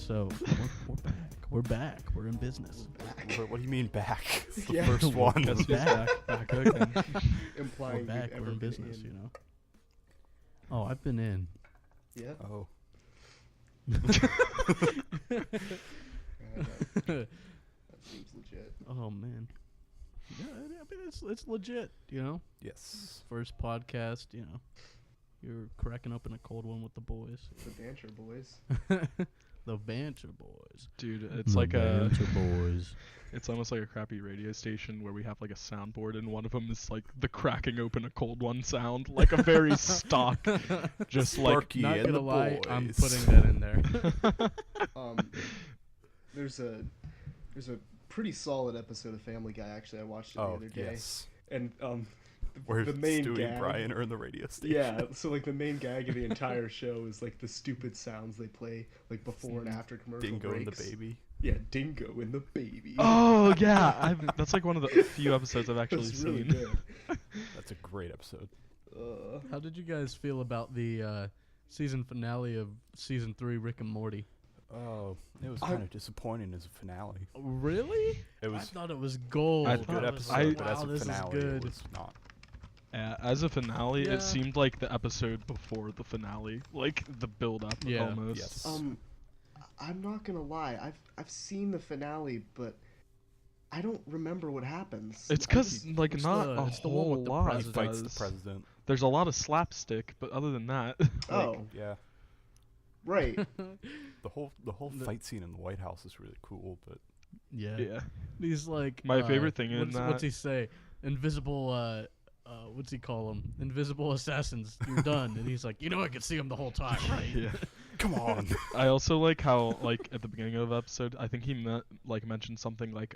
So we're back. We're back. We're in business. What do you mean back? The Yeah. first one. We're back. Back again. Implying We're back. you've We're ever in been business. in. You know. Oh, I've been in. Yeah. Oh. That seems legit. Oh man. Yeah, I mean it's legit. You know. Yes. First podcast. You know. You're cracking up in a cold one with the boys. The Banter Boys. The Banter Boys. Dude, it's The like a Banter Boys. it's almost like a crappy radio station where we have like a soundboard and one of them is like the cracking open a cold one sound, like a very stock, just like Sparky Not and gonna the lie, boys. I'm putting that in there. There's a pretty solid episode of Family Guy. Actually, I watched it the other day, yes. and Where the main Stewie gag. and Brian are in the radio station. Yeah, so like the main gag of the entire show is like the stupid sounds they play like before and after commercial Dingo and breaks. the baby. Yeah, Dingo and the baby. Oh yeah, that's like one of the few episodes I've actually That's seen. really good. That's a great episode. How did you guys feel about the season finale of season 3 Rick and Morty? Oh, it was kind of disappointing as a finale. Really? It I was thought it was gold. I a good I was episode, like, but wow, as a this finale, is good. it was not. As a finale, Yeah. it seemed like the episode before the finale, like the build up Yeah. almost. Yes. I'm not gonna lie. I've seen the finale, but I don't remember what happens. It's because like it's not the- a it's the one whole with the lot. He president. fights does. the president. There's a lot of slapstick, but other than that, Oh, Yeah. right. The whole fight scene in the White House is really cool, but Yeah. yeah. He's like My favorite thing in what's that- he say? Invisible what's he call them? Invisible assassins. You're done. And he's like, I could see him the whole time, right? Yeah. come on. I also like how like at the beginning of the episode, I think he mentioned something like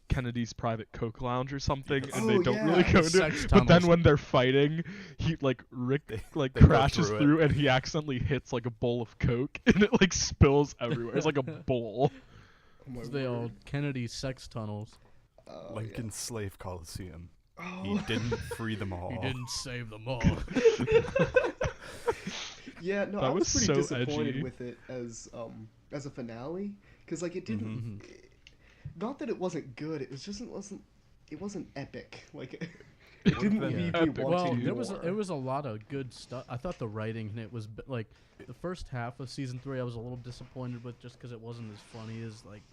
Kennedy's private coke lounge or something, and they Oh, don't yeah. really go into Sex it. But then tunnels. when they're fighting, he like Rick They go crashes through it. through and he accidentally hits like a bowl of coke and it like spills everywhere. It's like a bowl. Oh my They all word. Kennedy sex tunnels. Oh, Lincoln Slave Coliseum. yeah. He didn't free them all. He didn't save them all. Yeah, no, That I was was pretty so disappointed edgy. with it as a finale, because like it didn't. Mhm. Not that it wasn't good. It was just it wasn't epic. Like it Would've didn't been leave epic. me Well, wanting there more. was a lot of good stuff. I thought the writing in it was like the first half of season 3. I was a little disappointed with just because it wasn't as funny as like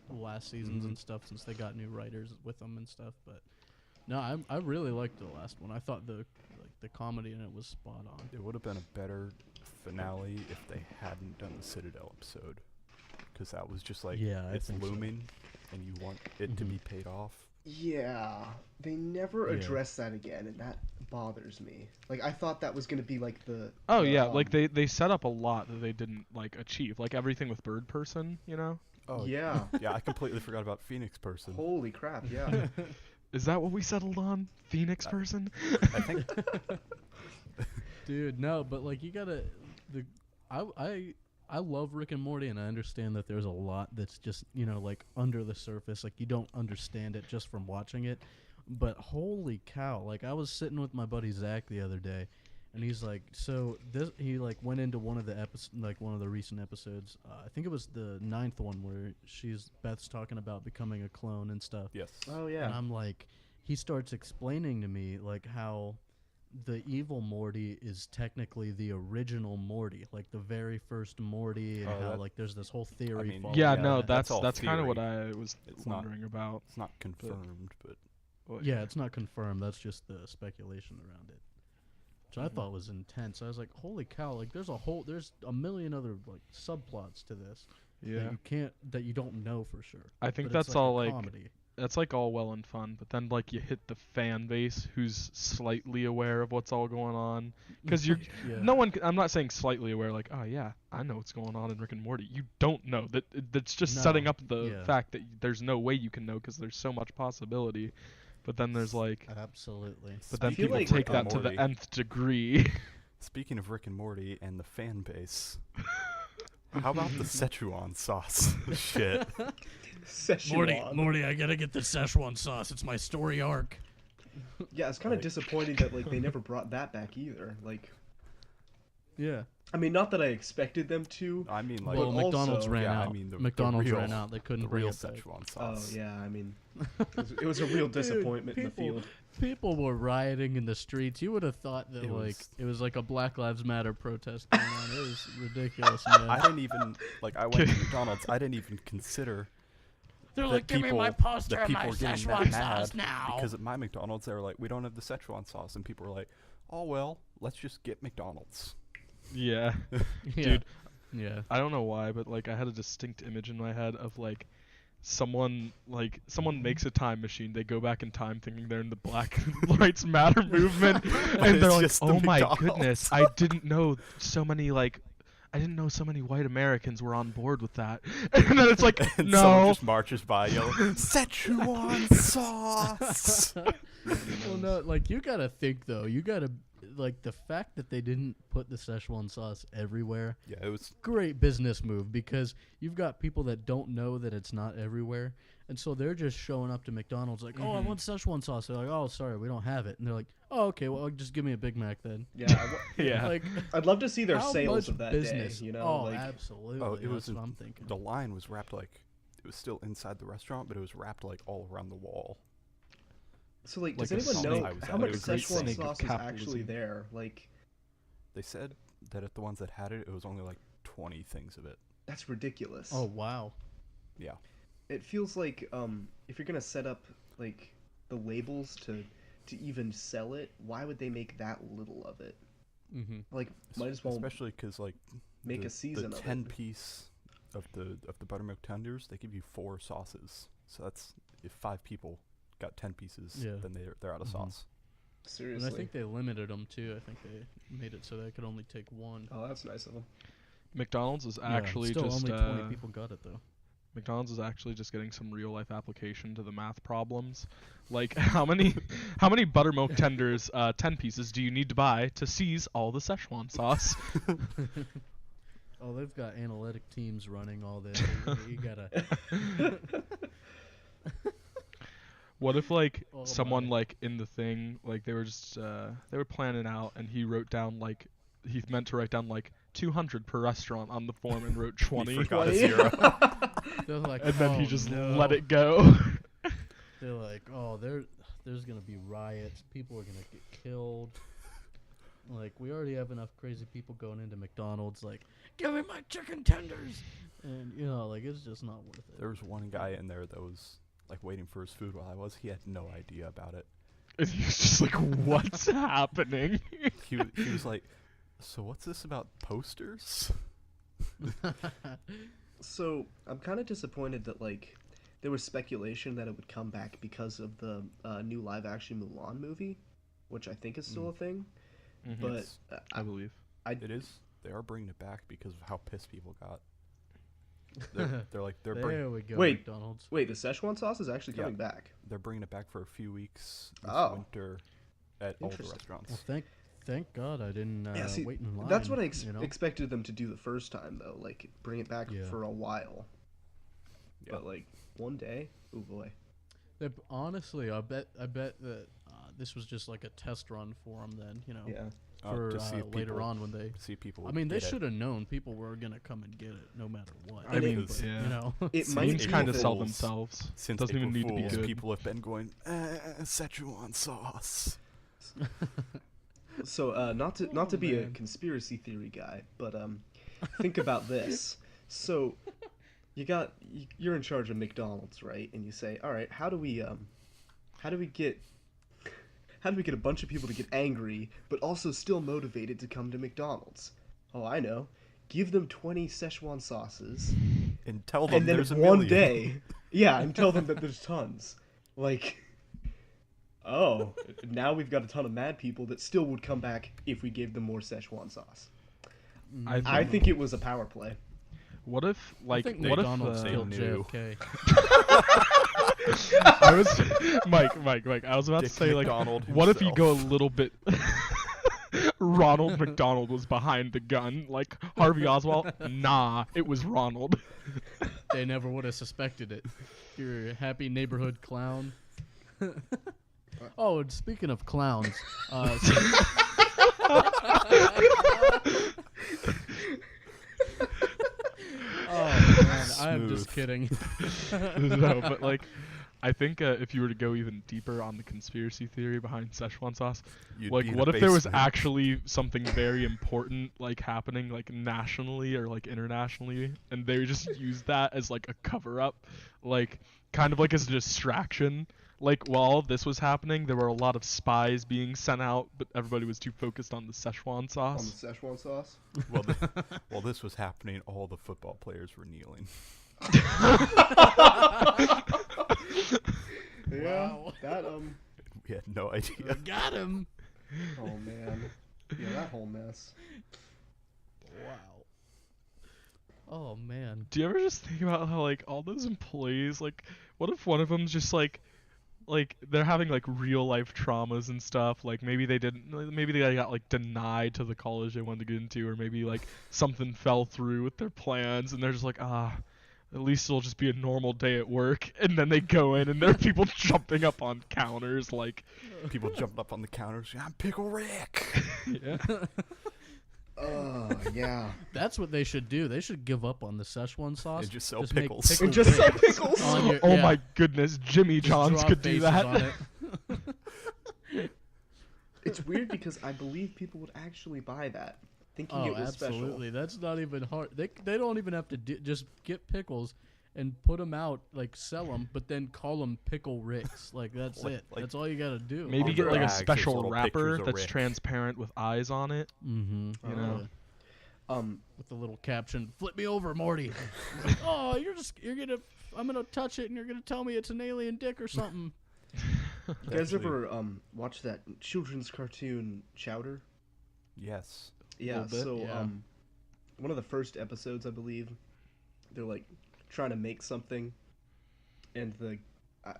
the last seasons Mhm. and stuff since they got new writers with them and stuff. But no, I really liked the last one. I thought the comedy in it was spot on. It would have been a better finale if they hadn't done the Citadel episode, because that was just like Yeah, I it's think so. looming, and you want it to Mhm. be paid off. Yeah, they never Yeah. address that again, and that bothers me. Like I thought that was gonna be like the. Oh the, yeah, like they set up a lot that they didn't like achieve, like everything with Bird Person, you know? Oh Yeah. yeah, I completely forgot about Phoenix Person. Holy crap! Yeah. Is that what we settled on? Phoenix Person? I think Dude, no, but like you gotta I love Rick and Morty, and I understand that there's a lot that's just like under the surface, like you don't understand it just from watching it. But holy cow, like I was sitting with my buddy Zach the other day, and he's like, so this he like went into one of the one of the recent episodes. I think it was the 9th one where Beth's talking about becoming a clone and stuff. yes. Oh And yeah. I'm like, he starts explaining to me like how the evil Morty is technically the original Morty, like the very first Morty, and Oh, how that- like there's this whole theory. mean, following Yeah, that. no, that's that's all kind of what theory. I was It's not- wondering about. It's not confirmed, but Yeah, it's not confirmed. That's just the speculation around it, which I thought was intense. I was like, holy cow! Like there's a million other like subplots to this Yeah. that you don't know for sure. I think But it's that's all a like comedy. that's like all well and fun, but then like you hit the fan base who's slightly aware of what's all going on, because you're Yeah. no one. I'm not saying slightly aware, like oh yeah, I know what's going on in Rick and Morty. You don't know that. That's just No, setting up the yeah. fact that there's no way you can know because there's so much possibility. But then there's like, Absolutely. but then feel people like take Rick that and to the Morty. nth degree. Speaking of Rick and Morty and the fan base, how about the Szechuan sauce shit? Szechuan. Morty, I gotta get the Szechuan sauce. It's my story arc. Yeah, it's kind of Like- disappointing that like they never brought that back either. Like Yeah. I mean, not that I expected them to. I mean, like, Well, But McDonald's also- ran yeah, I out. mean, the McDonald's real- ran out. They couldn't the bring real it back. Szechuan Oh sauce. yeah, I mean, it was a real disappointment in the people- field. People were rioting in the streets. You would have thought that it was like a Black Lives Matter protest going on. It was ridiculous, man. I didn't even like. I went to McDonald's. I didn't even consider They're that like, give me my people- poster that and my people were getting Szechuan that sauce mad now. because at my McDonald's they were like, we don't have the Szechuan sauce, and people were like, oh well, let's just get McDonald's. Yeah. Yeah. Dude, Yeah. I don't know why, but like I had a distinct image in my head of like someone makes a time machine. They go back in time thinking they're in the Black Lives Matter movement, But and they're it's like, just the "Oh my McDonald's." goodness, I didn't know so many white Americans were on board with that." And then it's like, And someone no, just marches by yelling, Szechuan sauce. Well, no, like you gotta think though. You gotta like the fact that they didn't put the Szechuan sauce everywhere. Yeah, it was. Great business move because you've got people that don't know that it's not everywhere, and so they're just showing up to McDonald's like, "Oh, I want Szechuan sauce." They're like, "Oh, sorry, we don't have it," and they're like, "Oh, okay, well, just give me a Big Mac then." Yeah, yeah. Like I'd love to see their how sales much of that business? day. You know, Oh, like absolutely. Oh, it was That's what I'm thinking. The line was wrapped like it was still inside the restaurant, but it was wrapped like all around the wall. so. Like, like does a anyone know snake. how much It was a Szechuan snake of sauce is actually capitalism. there? Like, They said that at the ones that had it, it was only like 20 things of it. that's ridiculous. Oh wow. Yeah. It feels like if you're gonna set up like the labels to even sell it, why would they make that little of it? Mm-hmm. Like, might as well Especially because like make the, a season the of 10 it. piece of the buttermilk tenders, they give you 4 sauces. So that's if 5 people got 10 pieces, Yeah. then they're out of Mhm. sauce. Seriously. And I think they limited them too. I think they made it so they could only take one. Oh, that's nice of them. McDonald's is Yeah, actually still just only 20 people got it though. McDonald's is actually just getting some real life application to the math problems. Like how many buttermilk tenders, 10 pieces, do you need to buy to seize all the Szechuan sauce? Oh, they've got analytic teams running all this. You gotta. What if like Oh someone my. like in the thing, like they were just they were planning out and he wrote down like he meant to write down like 200 per restaurant on the form and wrote 20. forgot a 20? 0. They're like, And then he "Oh, just no." let it go. They're like, oh, there's gonna be riots. People are gonna get killed. Like, we already have enough crazy people going into McDonald's. Like, give me my chicken tenders, and you know, like it's just not worth it. There was one guy in there that was like waiting for his food while I was. He had no idea about it. And he was just like, what's happening? He was like, so what's this about posters? So I'm kind of disappointed that like there was speculation that it would come back because of the new live-action Mulan movie, which I think is still a thing. But It's- I believe. It is. They are bringing it back because of how pissed people got. They're bringing There we go. Wait. McDonald's. Wait, the Szechuan sauce is actually Yeah. coming back. they're bringing it back for a few weeks this Oh. winter at all the Interesting. restaurants. Well, thank God I didn't Yeah, see, wait in line. That's what I you know? expected them to do the first time, though. Like, bring it back Yeah. for a while. Yeah. But, like, one day? Oh, boy. Honestly, I bet that this was just like a test run for them. Then you know, Yeah. for to see if later people- on when they. See people. I mean, they get it. should have known people were gonna come and get it no matter what. I mean, Because- yeah. you know, It Since might Memes be kind of that- sell Fools. themselves. Since Doesn't even April need to be Fools, good. people have been going Szechuan sauce. So, not to Oh, be a man. conspiracy theory guy, but think about this. So, you're in charge of McDonald's, right? And you say, all right, how do we get a bunch of people to get angry but also still motivated to come to McDonald's? Oh, I know. Give them 20 Szechuan sauces, And tell them and then there's a one million. day, yeah, and tell them that there's tons. Like, oh, now we've got a ton of mad people that still would come back if we gave them more Szechuan sauce. I think it was a power play. What if, I like, think what if McDonald's they killed knew. JFK. I was Mike. I was about Dick to say like, McDonald what if you go a himself. little bit? Ronald McDonald was behind the gun, like Harvey Oswald. Nah, it was Ronald. They never would have suspected it. You're a happy neighborhood clown. Oh, and speaking of clowns, man, I am just kidding. No, but like, I think if you were to go even deeper on the conspiracy theory behind Szechuan sauce, You'd like, be in what a if there was basement. actually something very important like happening like nationally or like internationally, and they just used that as like a cover up, like kind of like as a distraction. Like while this was happening, there were a lot of spies being sent out, but everybody was too focused on the Szechuan On the sauce. Szechuan sauce. Well, while this was happening, all the football players were kneeling. Yeah, Wow. that We had no idea. Got him. oh man, yeah, that whole mess. Wow. Oh man. Do you ever just think about how like all those employees, like, what if one of them's just like they're having like real life traumas and stuff, like maybe they got like denied to the college they wanted to get into, or maybe like something fell through with their plans and they're just like, at least it'll just be a normal day at work, and then they go in and there are people jumping up on counters like People jumped up on the counters. I'm Pickle Rick. yeah. Oh yeah. That's what they should do. They should give up on the Szechuan sauce. And just sell make pickles. pickle And just sell Ricks pickles. on your- Oh yeah, my goodness, Jimmy just John's draw could do faces that. on it. It's weird because I believe people would actually buy that, thinking Oh, it was absolutely. That's not even hard. They don't even have to just get pickles and put them out, like sell them, but then call them Pickle Ricks. Like that's Like- it. like- That's all you gotta do. Maybe On get the like a bags, there's special little wrapper pictures of that's Rick. transparent with eyes on it. Mm-hmm. You know. special. With the little caption, "Flip me over, Morty." Like, oh, I'm gonna touch it, and you're gonna tell me it's an alien dick or something. You guys Actually, ever watch that children's cartoon Chowder? Yes. Yeah. Little bit, So yeah. one of the first episodes, I believe, they're like trying to make something, and the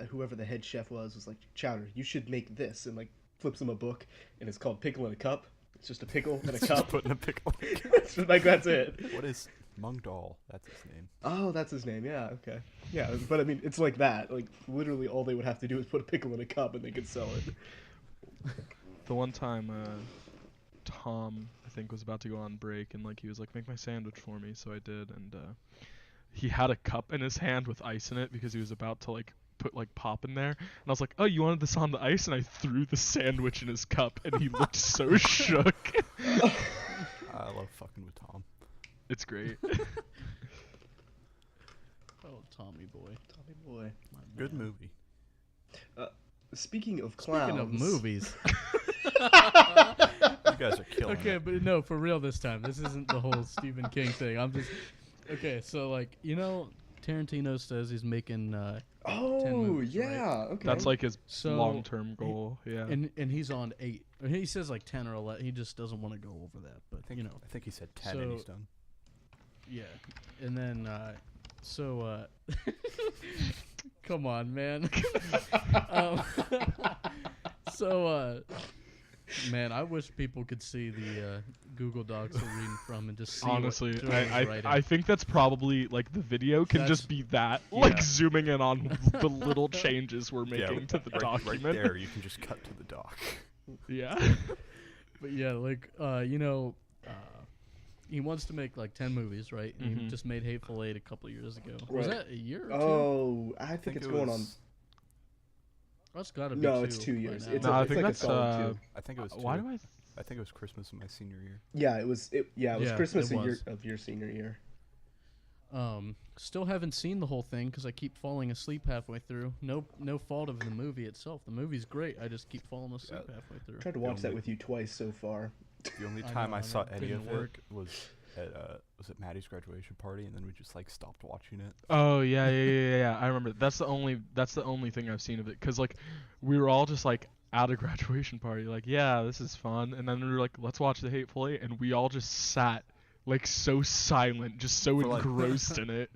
whoever the head chef was like, Chowder, you should make this, and like flips him a book, and it's called Pickle in a Cup. It's just a pickle in a Just cup. putting a pickle. It's just like that's it. What is Mungdal? That's his name. Oh, that's his name. Yeah. Okay. Yeah, but I mean, it's like that. Like literally, all they would have to do is put a pickle in a cup, and they could sell it. The one time Tom, I think, was about to go on break, and like he was like, make my sandwich for me, so I did, and he had a cup in his hand with ice in it because he was about to like put like pop in there, and I was like, oh, you wanted this on the ice, and I threw the sandwich in his cup, and he looked so shook. I love fucking with Tom. It's great. Oh, Tommy boy. Tommy boy. My Good man. movie. Speaking of clowns. Speaking of movies. You guys are killing Okay, it. but no, for real this time. This isn't the whole Stephen King thing. I'm just okay. So like, Tarantino says he's making 10 Oh movies, right? yeah. Okay. That's like his So long-term goal. Yeah. and he's on 8. He says like 10 or 11. He just doesn't want to go over that. But I think he said 10 and he's So- done. yeah. And then come on, man. um, man, I wish people could see the Google Docs we're reading from and just see Honestly, what Jordan's I writing. think that's probably like the video can That's- just be that, like yeah. zooming in on the little changes we're making to the right document. there, you can just cut to the doc. Yeah. But yeah, like he wants to make like 10 movies, right? And he Mhm. just made Hateful Eight a couple years ago. Was Right. that a year or two? Oh, I think it's it going on. was- That's gotta be No, 2 it's 2 by years. now. It's, No, I it's think like that's a solid 2. I think it was Why two. do I? I think it was Christmas of my senior year. Yeah, it was. It was Yeah, Christmas it was. of your senior year. Still haven't seen the whole thing because I keep falling asleep halfway through. No fault of the movie itself. The movie's great. I just keep falling asleep halfway through. Tried to watch that only- with you twice so far. The only I time know, I I saw know. any Didn't of work. it was at Maddie's graduation party, and then we just like stopped watching it. Oh yeah. I remember. That's the only thing I've seen of it. Cause like we were all just like at a graduation party, like yeah, this is fun, and then we were like, let's watch The Hateful Eight, and we all just sat like so silent, just so For, like- engrossed in it.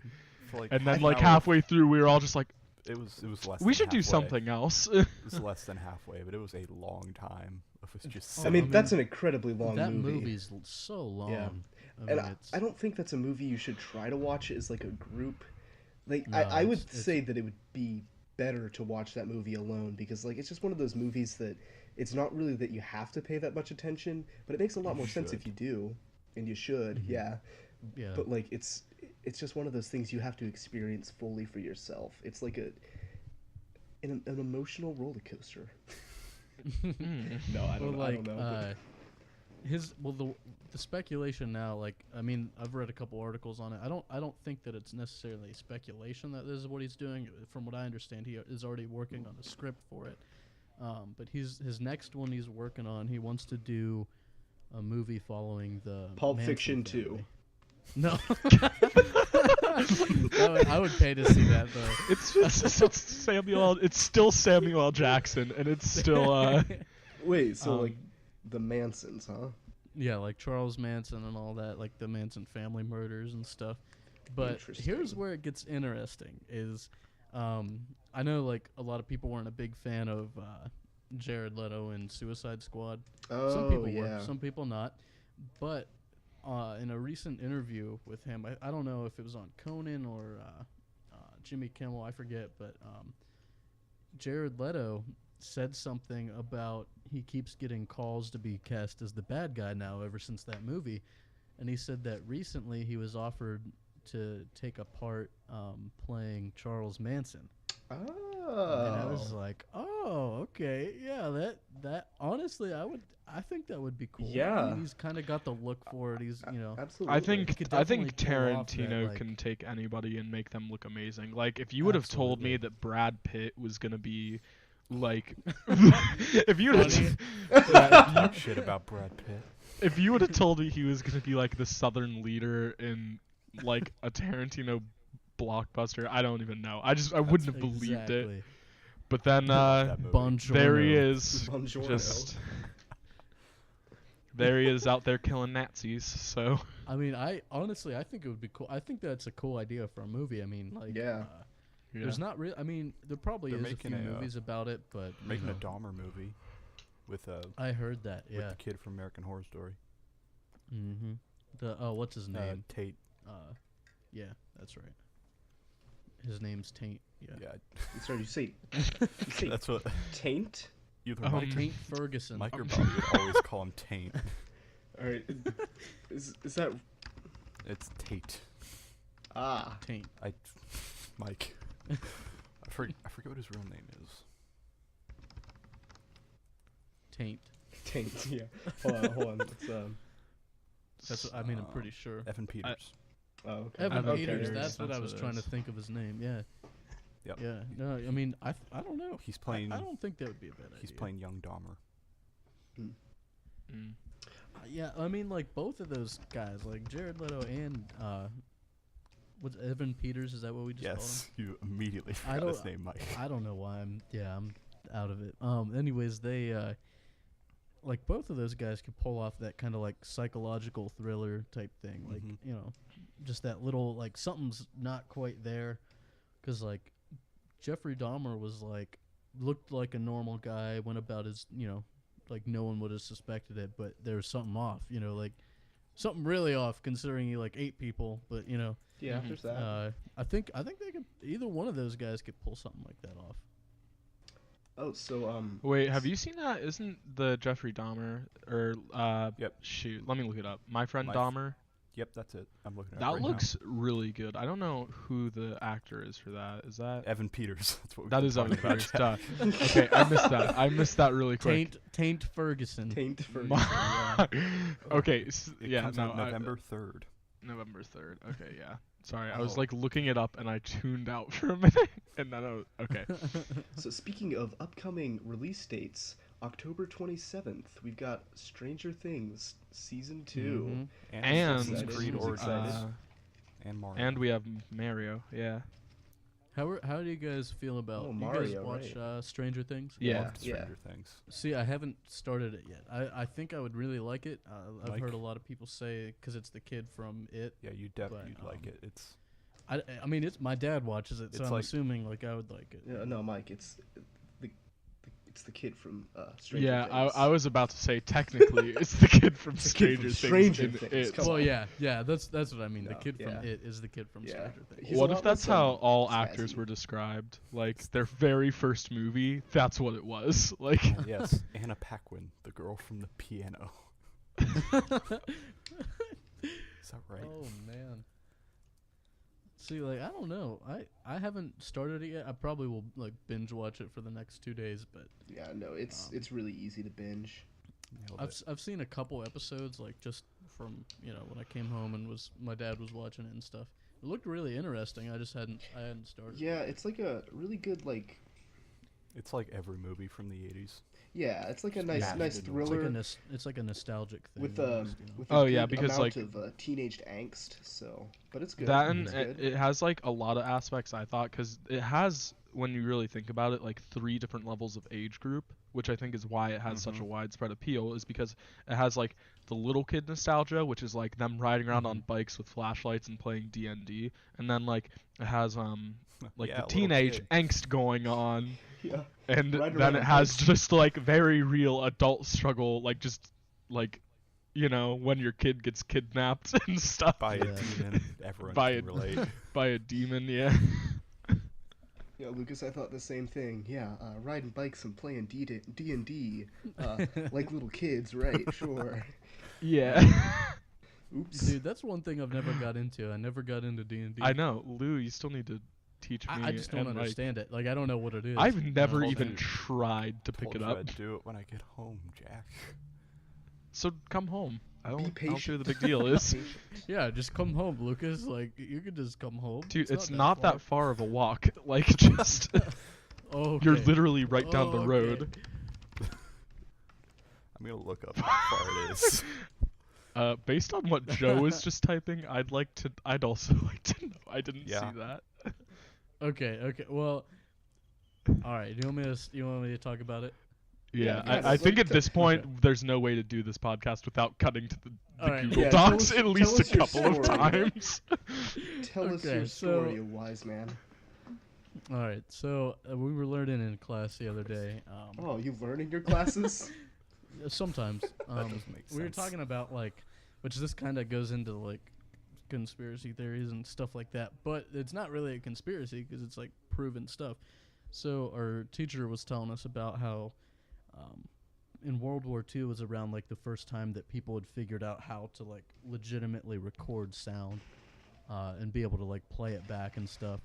For like And then half like an hour. halfway through, we were all just like, It was less. we than should do halfway. something else. It was less than halfway, but it was a long time of us just. Oh, I Sitting. mean, that's an incredibly long that movie. movie's so long. Yeah. I And mean, I don't think that's a movie you should try to watch as like a group. Like No, I would it's- say that it would be better to watch that movie alone because like it's just one of those movies that it's not really that you have to pay that much attention, but it makes a lot You more sense if should. you do, and you should, yeah. yeah. But like it's it's just one of those things you have to experience fully for yourself. It's like an emotional roller coaster. No, I don't know. The speculation now, like, I mean, I've read a couple articles on it. I don't think that it's necessarily speculation that this is what he's doing. From what I understand, he is already working on a script for it. But his next one he's working on, he wants to do a movie following the Pulp Manson Fiction family. 2. No. I would pay to see that though. It's Samuel. It's still Samuel L. Jackson, and it's still. Wait, so like the Mansons, huh? Yeah, like Charles Manson and all that, like the Manson family murders and stuff. But here's where it gets interesting: is I know like a lot of people weren't a big fan of Jared Leto in Suicide Squad. Oh, some people yeah. were, some people not. But in a recent interview with him, I don't know if it was on Conan or Jimmy Kimmel, I forget, but Jared Leto said something about he keeps getting calls to be cast as the bad guy now ever since that movie, and he said that recently he was offered to take a part playing Charles Manson. Oh. And I was like, oh, okay, yeah, that honestly, I think that would be cool. Yeah. I mean, he's kind of got the look for it. He's, you know, Absolutely. I think could definitely pull off Tarantino that, like- can take anybody and make them look amazing. Like if you would have told me Absolutely. that Brad Pitt was gonna be like, if you would have Shit about Brad Pitt. if you would have told me he was gonna be like the Southern leader in like a Tarantino blockbuster, I don't even know. I wouldn't have believed it. Exactly. But then That movie. Buongiorno. there he is, Buongiorno. just there he is out there killing Nazis. So I mean, I think it would be cool. I think that's a cool idea for a movie. I mean, like, Yeah. yeah. there's not really. I mean, there probably They're is a few making a, movies about it, but you Making a know, Dahmer movie with I heard that. with Yeah. the kid from American Horror Story. Mm-hmm. What's his name? Tate. Yeah, that's right. His name's Taint. Yeah. Yeah, Sorry, you say that's what taint? either Um, Mike, Taint Ferguson. Mike or Bobby would always call him Taint. All right. Is that It's Tate. Taint. Mike. I forget what his real name is. Taint. taint? Yeah. Hold on. That's. What, I mean, I'm pretty sure. Evan Peters. Oh, okay. Evan Evan Peters. Peters, That's what I that's was what it trying to is. think of his name. Yeah. Yep. Yeah. No, I mean, I don't know. He's playing. I don't think that would be a bad He's idea. playing young Dahmer. Mm. Yeah, I mean, like both of those guys, like Jared Leto and what's Evan Peters? Is that what we just Yes, you immediately I forgot his don't- name, Mike. called him? I don't know why I'm out of it. Anyways, they like both of those guys could pull off that kind of like psychological thriller type thing, like Mhm. you know, just that little like something's not quite there, because like Jeffrey Dahmer was like looked like a normal guy, went about his like no one would have suspected it, but there was something off, like something really off considering he like ate people, but Yeah, there's that. I think they could either one of those guys could pull something like that off. Oh, so Wait, have you seen that? Isn't the Jeffrey Dahmer or Yep. Shoot, let me look it up. My Friend My Dahmer. Yep, that's it. I'm looking at it That right looks really good. I don't know who the actor is for that. Is that? now. Evan Peters. That's what we've That been is Evan talking about. Peters. Duh. Okay, I missed that. I missed that really quick. Taint Ferguson. taint for Okay, It yeah, comes no, out November 3rd. November 3rd. Okay, yeah. Sorry, I was Oh. like looking it up and I tuned out for a minute, and then okay. So speaking of upcoming release dates, October 27th, we've got Stranger Things season 2. Mhm. And Assassin's Creed Super Origins excited. and Mario. And we have Mario. Yeah. How do you guys feel about? Oh, you guys Mario, watch Stranger Things? Yeah. Loved Yeah. Stranger Things. See, I haven't started it yet. I think I would really like it. I've Like- heard a lot of people say because it's the kid from It. Yeah, you'd But, like it. It's I mean, it's my dad watches it, so It's I'm like- assuming like I would like it. No, Mike, it's the kid from Stranger Yeah, Things. I was about to say technically it's the kid from The kid Stranger from Things. Stranger in Things, It. come Well, on. yeah, that's what I mean. The No, kid from yeah. It is the kid from Yeah. Stranger Things. He's a What lot if that's less, how all actors snazzy. were described? Like their very first movie, that's what it was. Like yes, Anna Paquin, the girl from the piano. Is that right? Oh man. See, like, I don't know. I haven't started it yet. I probably will like binge watch it for the next 2 days, but Yeah, no, it's really easy to binge. Nailed it. I've seen a couple episodes, like just from when I came home and my dad was watching it and stuff. It looked really interesting. I hadn't started. Yeah, it's like a really good like. It's like every movie from the 80s. Yeah, it's like a Yeah, nice it's thriller It's like a nostalgic thing. with almost, with Oh, a yeah, good because, amount like- of teenage angst. So, but it's good. That and it's good. it has like a lot of aspects I thought, because it has, when you really think about it, like 3 different levels of age group, which I think is why it has such a widespread appeal, is because it has like the little kid nostalgia, which is like them riding around on bikes with flashlights and playing D&D, and then like it has like Yeah, the little teenage kid. angst going on, Yeah. and Riding then around it on has bikes. just like very real adult struggle, like just like when your kid gets kidnapped and stuff By a Yeah. demon, everyone By can a- relate. by a demon. Yeah. Yeah, Lucas, I thought the same thing. Yeah, riding bikes and playing D&D, like little kids, right? Sure. Yeah. Oops. Dude, that's one thing I've never got into. I never got into D&D. I know, Lou. You still need to teach me. I just don't and, like, understand it. Like, I don't know what it is. I've never Told even you- tried to pick Told it you up. I'd do it when I get home, Jack. So come home. I don't see what patient. the big deal is. Yeah, just come home, Lucas. Like, you could just come home. Dude, it's not that far of a walk. Like, just Oh, you're literally right down the road. I'm gonna look up how far it is. Based on what Joe is just typing, I'd also like to know. I didn't Yeah. see that. Okay. Well, all right. You want me to talk about it? Yeah, Yeah, I think like at this point okay. there's no way to do this podcast without cutting to the Alright, Google yeah, tell Docs us- at tell least a us your couple of story. times. Tell us Okay, your so- story, you wise man. All right. So we were learning in class the other day. Oh, you learn in your classes? Sometimes doesn't make we were sense. talking about which this kind of goes into like conspiracy theories and stuff like that, but it's not really a conspiracy because it's like proven stuff. So our teacher was telling us about how in World War II was around like the first time that people had figured out how to like legitimately record sound and be able to like play it back and stuff.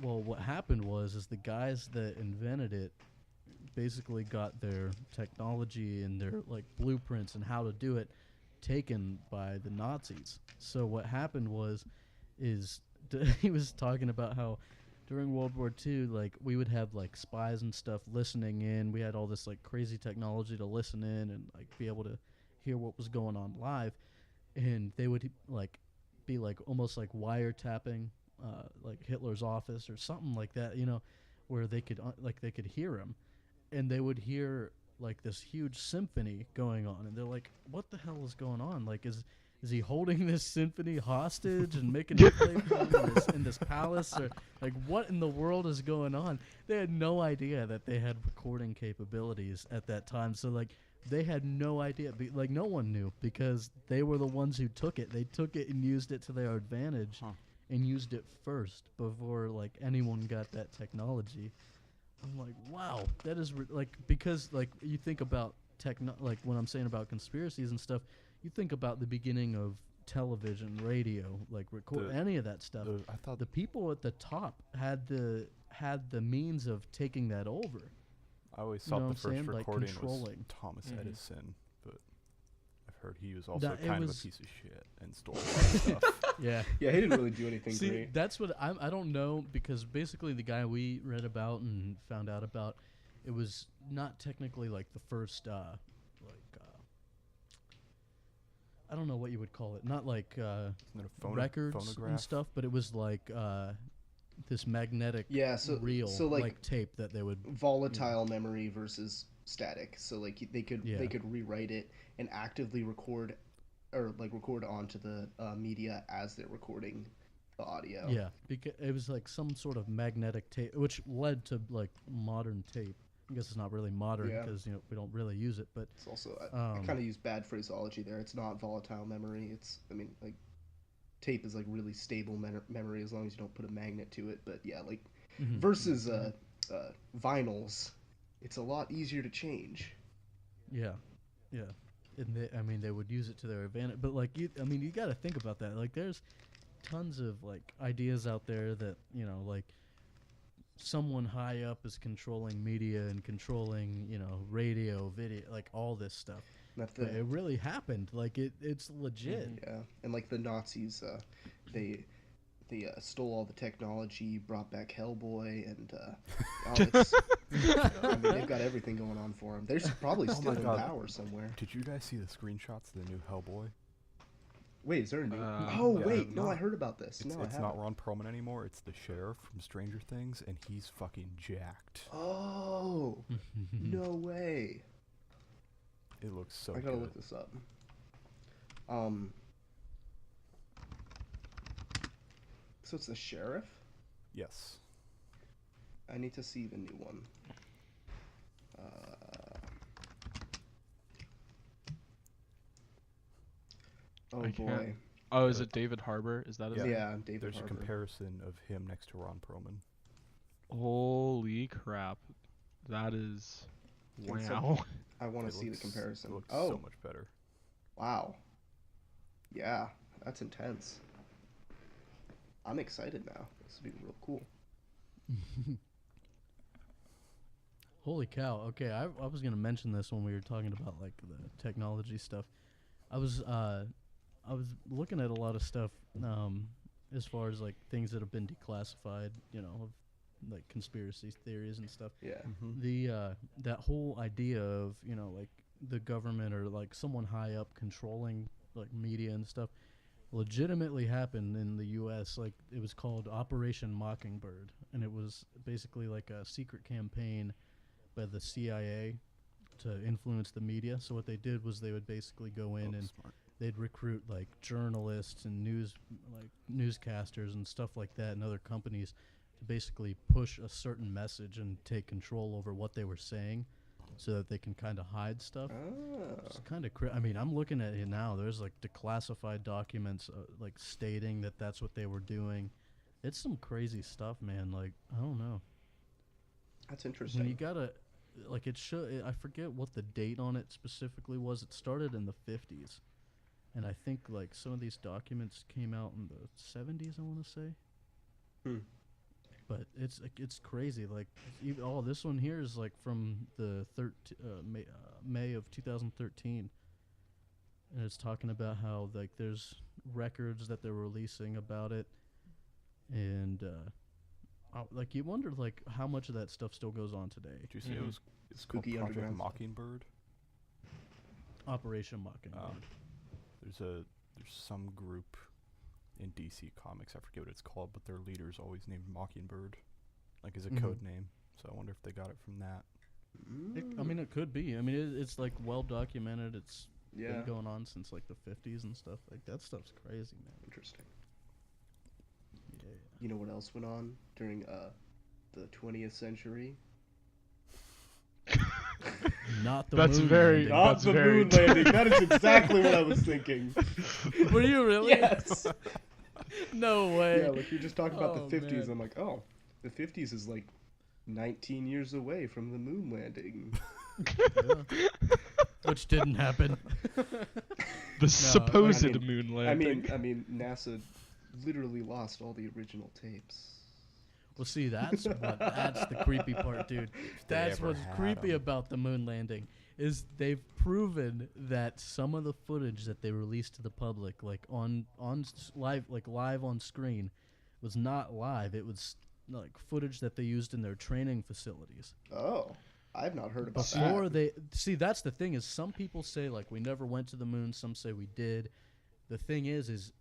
Well, what happened is the guys that invented it basically got their technology and their like blueprints and how to do it taken by the Nazis. So what happened is he was talking about how during World War II, like we would have like spies and stuff listening in. We had all this like crazy technology to listen in and like be able to hear what was going on live, and they would like be like almost like wiretapping like Hitler's office or something like that, where they could they could hear him, and they would hear like this huge symphony going on, and they're like, what the hell is going on? Like, is he holding this symphony hostage and making it play for them in this palace, or like what in the world is going on? They had no idea that they had recording capabilities at that time. So like they had no idea, like no one knew, because they were the ones who took it. They took it and used it to their advantage, and used it first before like anyone got that technology. I'm like, wow, that is because like you think about like when I'm saying about conspiracies and stuff, you think about the beginning of television, radio, like record any of that stuff. I thought The people at the top had the means of taking that over. I always You know thought the what I'm first saying? Like recording was controlling. Thomas Mhm. Edison, but I've heard he was also That- it kind of a was- piece of shit and stole a lot of stuff. Yeah. Yeah, he didn't really do anything See, great. that's what I don't know, because basically the guy we read about and found out about, it was not technically like the first I don't know what you would call it. Not like Isn't it a records and phonograph? stuff, but it was like this magnetic Yeah, so reel like tape that they would. volatile memory versus static. So like they could Yeah. rewrite it and actively record or like record onto the media as they're recording the audio. Yeah, because it was like some sort of magnetic tape, which led to like modern tape. I guess it's not really modern Yeah. because we don't really use it, but It's also I kind of use bad phraseology there. It's not volatile memory. It's like tape is like really stable memory as long as you don't put a magnet to it. But yeah, like versus vinyls, it's a lot easier to change. yeah. And they would use it to their advantage. But like you got to think about that. Like there's tons of like ideas out there that like someone high up is controlling media and controlling radio, video, like all this stuff. Not But it really happened. Like it's legit. Yeah, and like the Nazis, they stole all the technology, brought back Hellboy, and I mean, they've got everything going on for them. They're probably still in God. power somewhere. Did you guys see the screenshots of the new Hellboy? Wait, is there a new? yeah, Wait, no, not- I heard about this. It's, No, I it's haven't. not Ron Perlman anymore. It's the sheriff from Stranger Things, and he's fucking jacked. Oh, no way! It looks so I gotta good. look this up. So it's the sheriff? Yes. I need to see the new one. Oh I boy. can't- Oh, is it David Harbour? Is that his name? Yeah, David There's Harbour. a comparison of him next to Ron Perlman. Holy crap. That is... And so- Wow. I want It to see the looks- comparison. It looks Oh, so much better. wow. Yeah, that's intense. I'm excited now. This will be real cool. Holy cow. Okay, I was going to mention this when we were talking about like the technology stuff. I was looking at a lot of stuff as far as like things that have been declassified, of like conspiracy theories and stuff. Yeah. The that whole idea of, like the government or like someone high up controlling like media and stuff legitimately happened in the US. Like it was called Operation Mockingbird, and it was basically like a secret campaign by the CIA to influence the media. So what they did was they would basically go in and Smart. they'd recruit like journalists and newscasters and stuff like that and other companies to basically push a certain message and take control over what they were saying so that they can kind of hide stuff. Oh. It's kind of I mean, I'm looking at it now. There's like declassified documents like stating that that's what they were doing. It's some crazy stuff, man. Like, I don't know. That's When interesting. you gotta, like, I forget what the date on it specifically was. It started in the 50s. And I think, like, some of these documents came out in the 70s, I want to say. Hmm. But it's crazy. Like, this one here is, like, from the May of 2013. And it's talking about how, like, there's records that they're releasing about it. And, like, you wonder, like, how much of that stuff still goes on today. Did you see it was it's called Spooky Project underground stuff. Mockingbird? Operation Mockingbird. There's some group in DC Comics, I forget what it's called, but their leader's always named Mockingbird, like as a Mhm. code name. So I wonder if they got it from that. I mean, it could be. I mean, it's like well documented. It's Yeah. been going on since like the 50s and stuff. Like that stuff's crazy, man. Interesting. Yeah. You know what else went on during the 20th century? Not the That's moon very- landing. Not That's very landing. That is exactly what I was thinking. Were you really? Yes. No way. Yeah, like you're just talking about Oh, the 50s. man. I'm like, oh, the 50s is like 19 years away from the moon landing. Yeah. Which didn't happen. The supposed I mean- moon landing. I mean, NASA literally lost all the original tapes. Well, see, that's the creepy part, dude. That's ever what's had creepy 'em. about the moon landing is they've proven that some of the footage that they released to the public, like live on screen, was not live. It was like footage that they used in their training facilities. Oh, I've not heard about Before that. that's the thing is some people say like we never went to the moon, some say we did. The thing is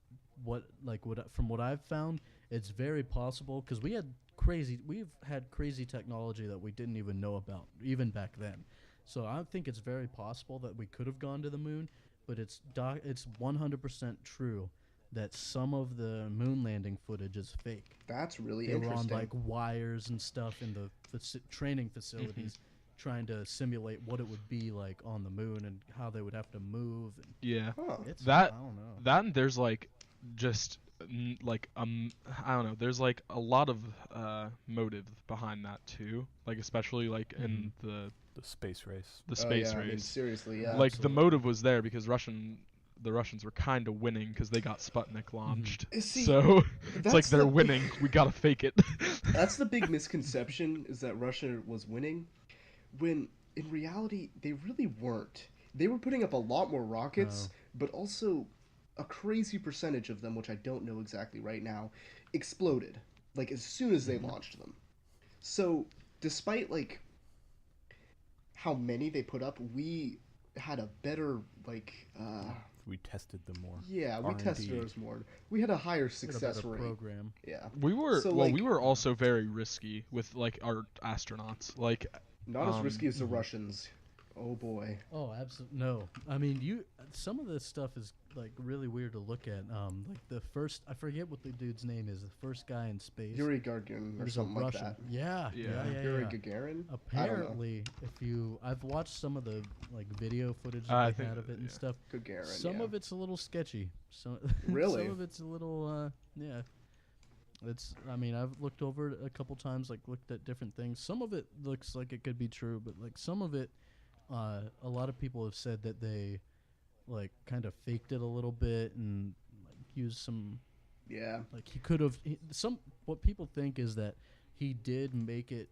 from what I've found, it's very possible because we've had crazy technology that we didn't even know about even back then. So I think it's very possible that we could have gone to the moon, but it's 100% true that some of the moon landing footage is fake. That's really They were on interesting. like wires and stuff in the training facilities, trying to simulate what it would be like on the moon and how they would have to move. And Yeah. Huh. it's, That- I don't know. That and there's like just I don't know. There's like a lot of motive behind that too. Like especially like in the The space race. space I mean, race. seriously, yeah. Like the absolutely. motive was there because the Russians were kind of winning because they got Sputnik launched. See, So it's like that's they're the- winning. We gotta fake it. That's the big misconception, is that Russia was winning, when in reality they really weren't. They were putting up a lot more rockets, but also a crazy percentage of them, which I don't know exactly right now, exploded like as soon as they launched them. So despite like how many they put up, we had a better We tested them more. yeah, we R&D. tested ours more. We had a higher We had a success better rate. program. Yeah, We were So, well. like- We were also very risky with like our astronauts. Like not as risky as the mhm. Russians. Oh boy. Oh, absolutely no. I mean, some of this stuff is like really weird to look at. Like the first, I forget what the dude's name is. The first guy in space. Yuri Gagarin or He's a something like Russian. that. Yeah, Yeah. yeah, yeah. Yuri yeah. Gagarin? Apparently, I've watched some of the like video footage I that they think had of it and yeah. stuff. Gagarin. Some yeah. of it's a little sketchy. So Really? some of it's a little yeah. It's. I mean, I've looked over it a couple times, like looked at different things. Some of it looks like it could be true, but like some of it, a lot of people have said that they, like, kind of faked it a little bit and like used some. Yeah. Like he could have. What people think is that he did make it,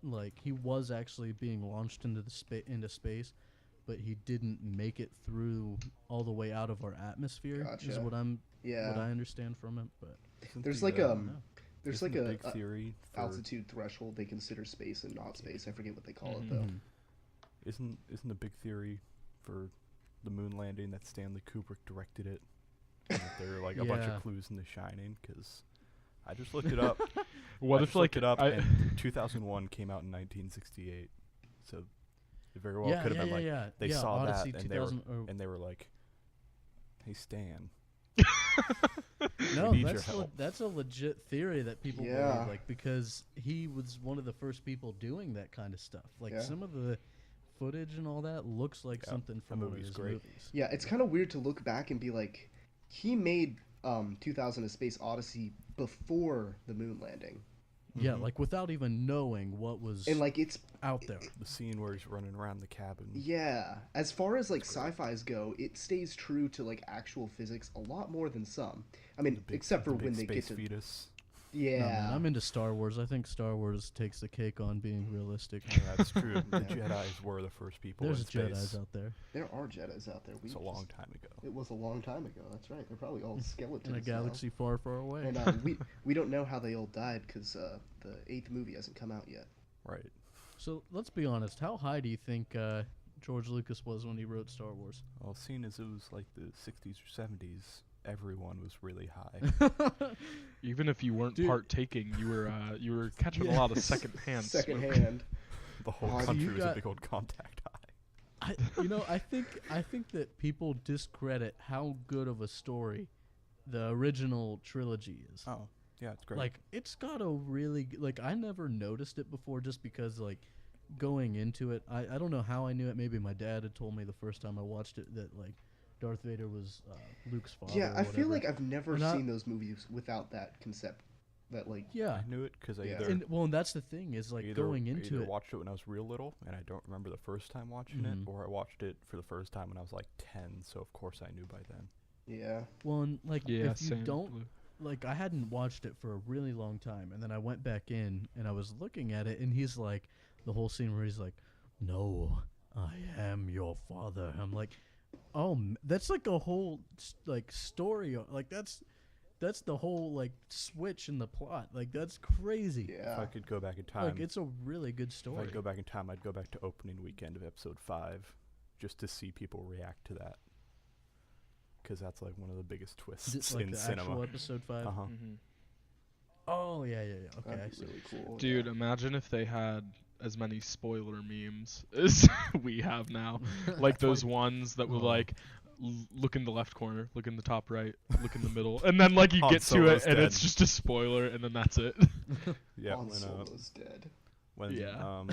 like he was actually being launched into into space, but he didn't make it through all the way out of our atmosphere. Is Gotcha. what Yeah. I understand from it. But Isn't There's the, like I don't know. there's isn't like the a, big theory for, altitude threshold they consider space and not space. I forget what they call it though. Mhm. isn't the big theory for the moon landing that Stanley Kubrick directed it? And that there are like a bunch Yeah. of clues in The Shining, because I just looked it up. what I if just like looked it up, I, and 2001 came out in 1968, so it very well yeah, could have been like yeah. they yeah, saw Odyssey that 2000, and they were like, "Hey Stan, no, need your that's help." that's a legit theory that people Yeah. believe, like because he was one of the first people doing that kind of stuff. Like Yeah. some of the footage and all that looks like Yeah, something that from one of movie's his great. movies. Yeah, it's kind of weird to look back and be like, he made 2000: A Space Odyssey before the moon landing, Yeah, Mhm. like without even knowing what was and like it's out there. the scene where he's running around the cabin." yeah. As far as like sci-fi's go, it stays true to like actual physics a lot more than some. I mean, The big- except for the big when they get space to fetus. No, man, yeah. I'm into Star Wars. I think Star Wars takes the cake on being realistic. Yeah, that's true. The Yeah. Jedi's were the first people There's in space. Jedis out there There are Jedis out there. It's a long time ago. It was a long time ago. That's right. They're probably all skeletons in a now. galaxy far, far away. And we don't know how they all died because the 8th movie hasn't come out yet. Right. So let's be honest. How high do you think George Lucas was when he wrote Star Wars? Well, seeing as it was like the 60s or 70s, everyone was really high. even if you weren't Dude. partaking, you were catching a lot of secondhand. smoke. Secondhand. The whole Oh, so country you was a got- big old contact high. I think that people discredit how good of a story the original trilogy is. Oh, yeah, it's great. Like it's got a really like I never noticed it before just because like going into it I don't know how I knew it. Maybe my dad had told me the first time I watched it that like Darth Vader was Luke's father. Yeah, or I feel whatever. like I've never And I- seen those movies without that concept. That like yeah. I knew it because I Yeah. either, And that's the thing is like going into either it. watched it when I was real little, and I don't remember the first time watching Mhm. it, or I watched it for the first time when I was like 10, so of course I knew by then. yeah. Well, and like Yeah, if you same. don't Blue. like I hadn't watched it for a really long time, and then I went back in and I was looking at it, and he's like, the whole scene where he's like, "No, I am your father." I'm like, oh, that's like a whole like story. Like that's the whole like switch in the plot. Like that's crazy. If I Yeah. could go back in time, Like it's a really good if I story. could go back in time, I'd go back to opening weekend of episode 5, just to see people react to that. Because that's like one of the biggest twists Just like in the cinema. actual episode 5. Uh huh. Mhm. Oh yeah. Okay, I That'd be see. really cool. Dude, yeah. imagine if they had as many spoiler memes as we have now. Like those ones that were Oh. like, look in the left corner, look in the top right, look in the middle, and then like you Han get to Solo's it and dead. it's just a spoiler, and then that's it. Yeah, Han when Solo's dead. when Yeah.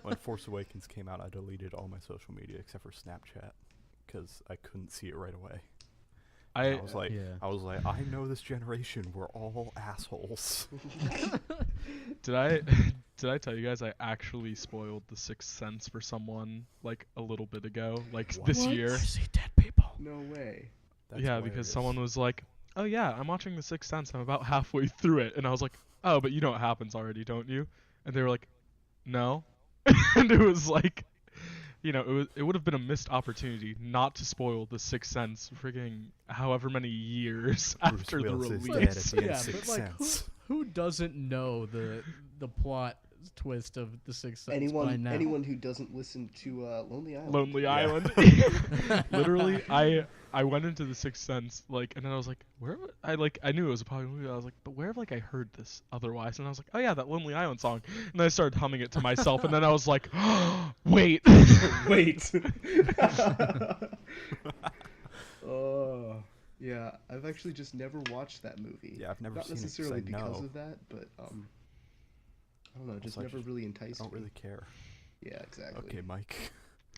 when Force Awakens came out, I deleted all my social media except for Snapchat because I couldn't see it right away. And I was like, Yeah. I know this generation. We're all assholes. Did I tell you guys I actually spoiled The Sixth Sense for someone like a little bit ago, like What? this What? year? I see dead people. No way. That's yeah, hilarious. because someone was like, "Oh yeah, I'm watching The Sixth Sense. I'm about halfway through it," and I was like, "Oh, but you know what happens already, don't you?" And they were like, "No," and it was like, it would have been a missed opportunity not to spoil The Sixth Sense, freaking however many years Bruce after the Willis is release. dead at the end Yeah, of Sixth but like, Sense. who doesn't know the plot twist of the Sixth Sense by now? Anyone who doesn't listen to Lonely Island. Lonely Yeah. Island. Literally, I went into The Sixth Sense, like, and then I was like, I knew it was a popular movie. I was like, but where have I heard this otherwise? And I was like, oh yeah, that Lonely Island song. And then I started humming it to myself, and then I was like, wait. Wait. Oh, yeah. I've actually just never watched that movie. Yeah, I've never Not seen it 'cause necessarily I because know. of that, but I don't know. Just Also, I never really I enticed don't me. really care. Yeah, exactly. Okay, Mike.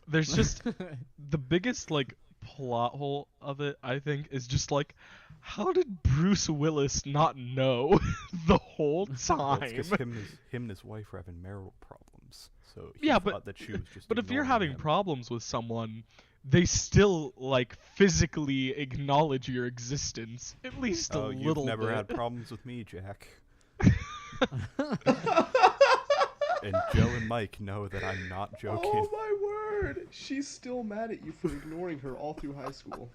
There's just the biggest like plot hole of it, I think, is just like, how did Bruce Willis not know the whole Well, time? it's 'cause him and his wife were having marital problems, so he Yeah, thought but- that she was just. But if you're ignoring having him. problems with someone, they still like physically acknowledge your existence at least a Oh, little you've never bit. had problems with me, Jack. And Joe and Mike know that I'm not joking. Oh my word! She's still mad at you for ignoring her all through high school.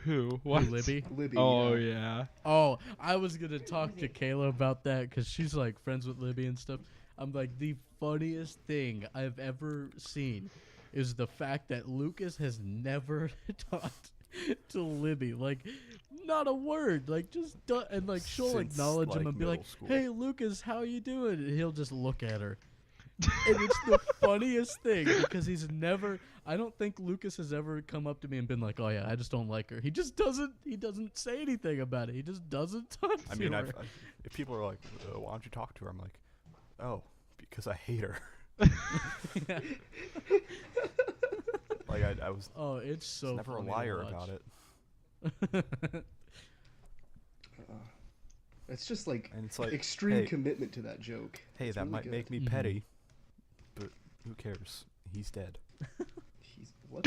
Who? What? Libby? Libby. Oh yeah. yeah. Oh, I was gonna talk to Kayla about that because she's like friends with Libby and stuff. I'm like, the funniest thing I've ever seen is the fact that Lucas has never talked to Libby, like, not a word, like just and like she'll Since, acknowledge him like, and be like, middle school. "Hey, Lucas, how you doing?" And he'll just look at her. And it's the funniest thing because he's never. I don't think Lucas has ever come up to me and been like, "Oh yeah, I just don't like her." He just doesn't. He doesn't say anything about it. He just doesn't talk I to mean, her. if people are like, "Why don't you talk to her?" I'm like, "Oh, because I hate her." Like I was Oh, it's so. never a funny to liar watch. about it. It's just like And it's like, extreme hey, commitment to that joke. hey, It's that really might good. make me Mhm. petty, but who cares? He's dead. He's what?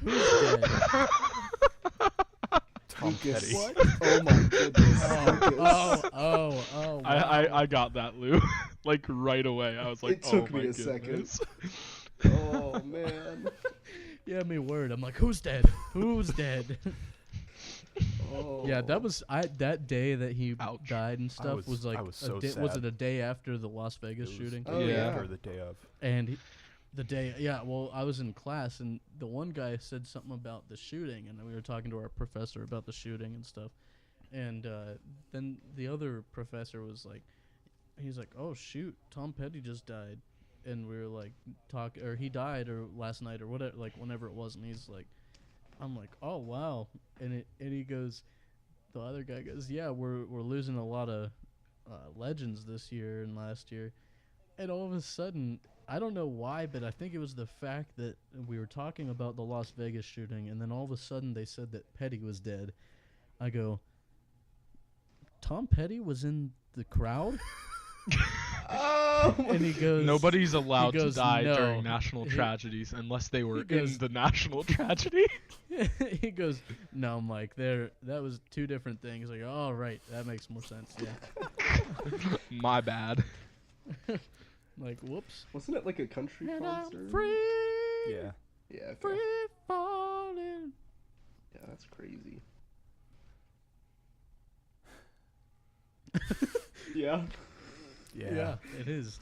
Who's dead? Tom Lucas. Petty. What? Oh my goodness. Lucas. Oh! Wow. I got that, Lou. Like right away. I was like, It took oh me my a second. goodness. Oh man. Yeah, me word. I'm like, who's dead? Who's dead? Oh. Yeah, that was that day that he Ouch. died and stuff was- was like I was so was sad. it a day after the Las Vegas It was shooting? the Oh, day yeah. after the day of. And the day, yeah, well, I was in class and the one guy said something about the shooting, and we were talking to our professor about the shooting and stuff. And then the other professor was like, he's like, "Oh shoot, Tom Petty just died," and we were like, he died or last night or whatever, like whenever it was, and he's like, I'm like, "Oh wow," and he goes, the other guy goes, "Yeah, we're losing a lot of legends this year and last year," and all of a sudden, I don't know why, but I think it was the fact that we were talking about the Las Vegas shooting, and then all of a sudden they said that Petty was dead. I go, Tom Petty was in the crowd? Oh. And he goes, Nobody's allowed goes, to die "No." during national He- tragedies unless they were goes- in the national tragedy. he goes, "No, Mike, that was two different things." Like, "Oh, right, that makes more sense." Yeah. My bad. Like, whoops. Wasn't it like a country And I'm concert? free, Yeah. Yeah. Okay. free falling. Yeah, that's crazy. Yeah. Yeah. It is.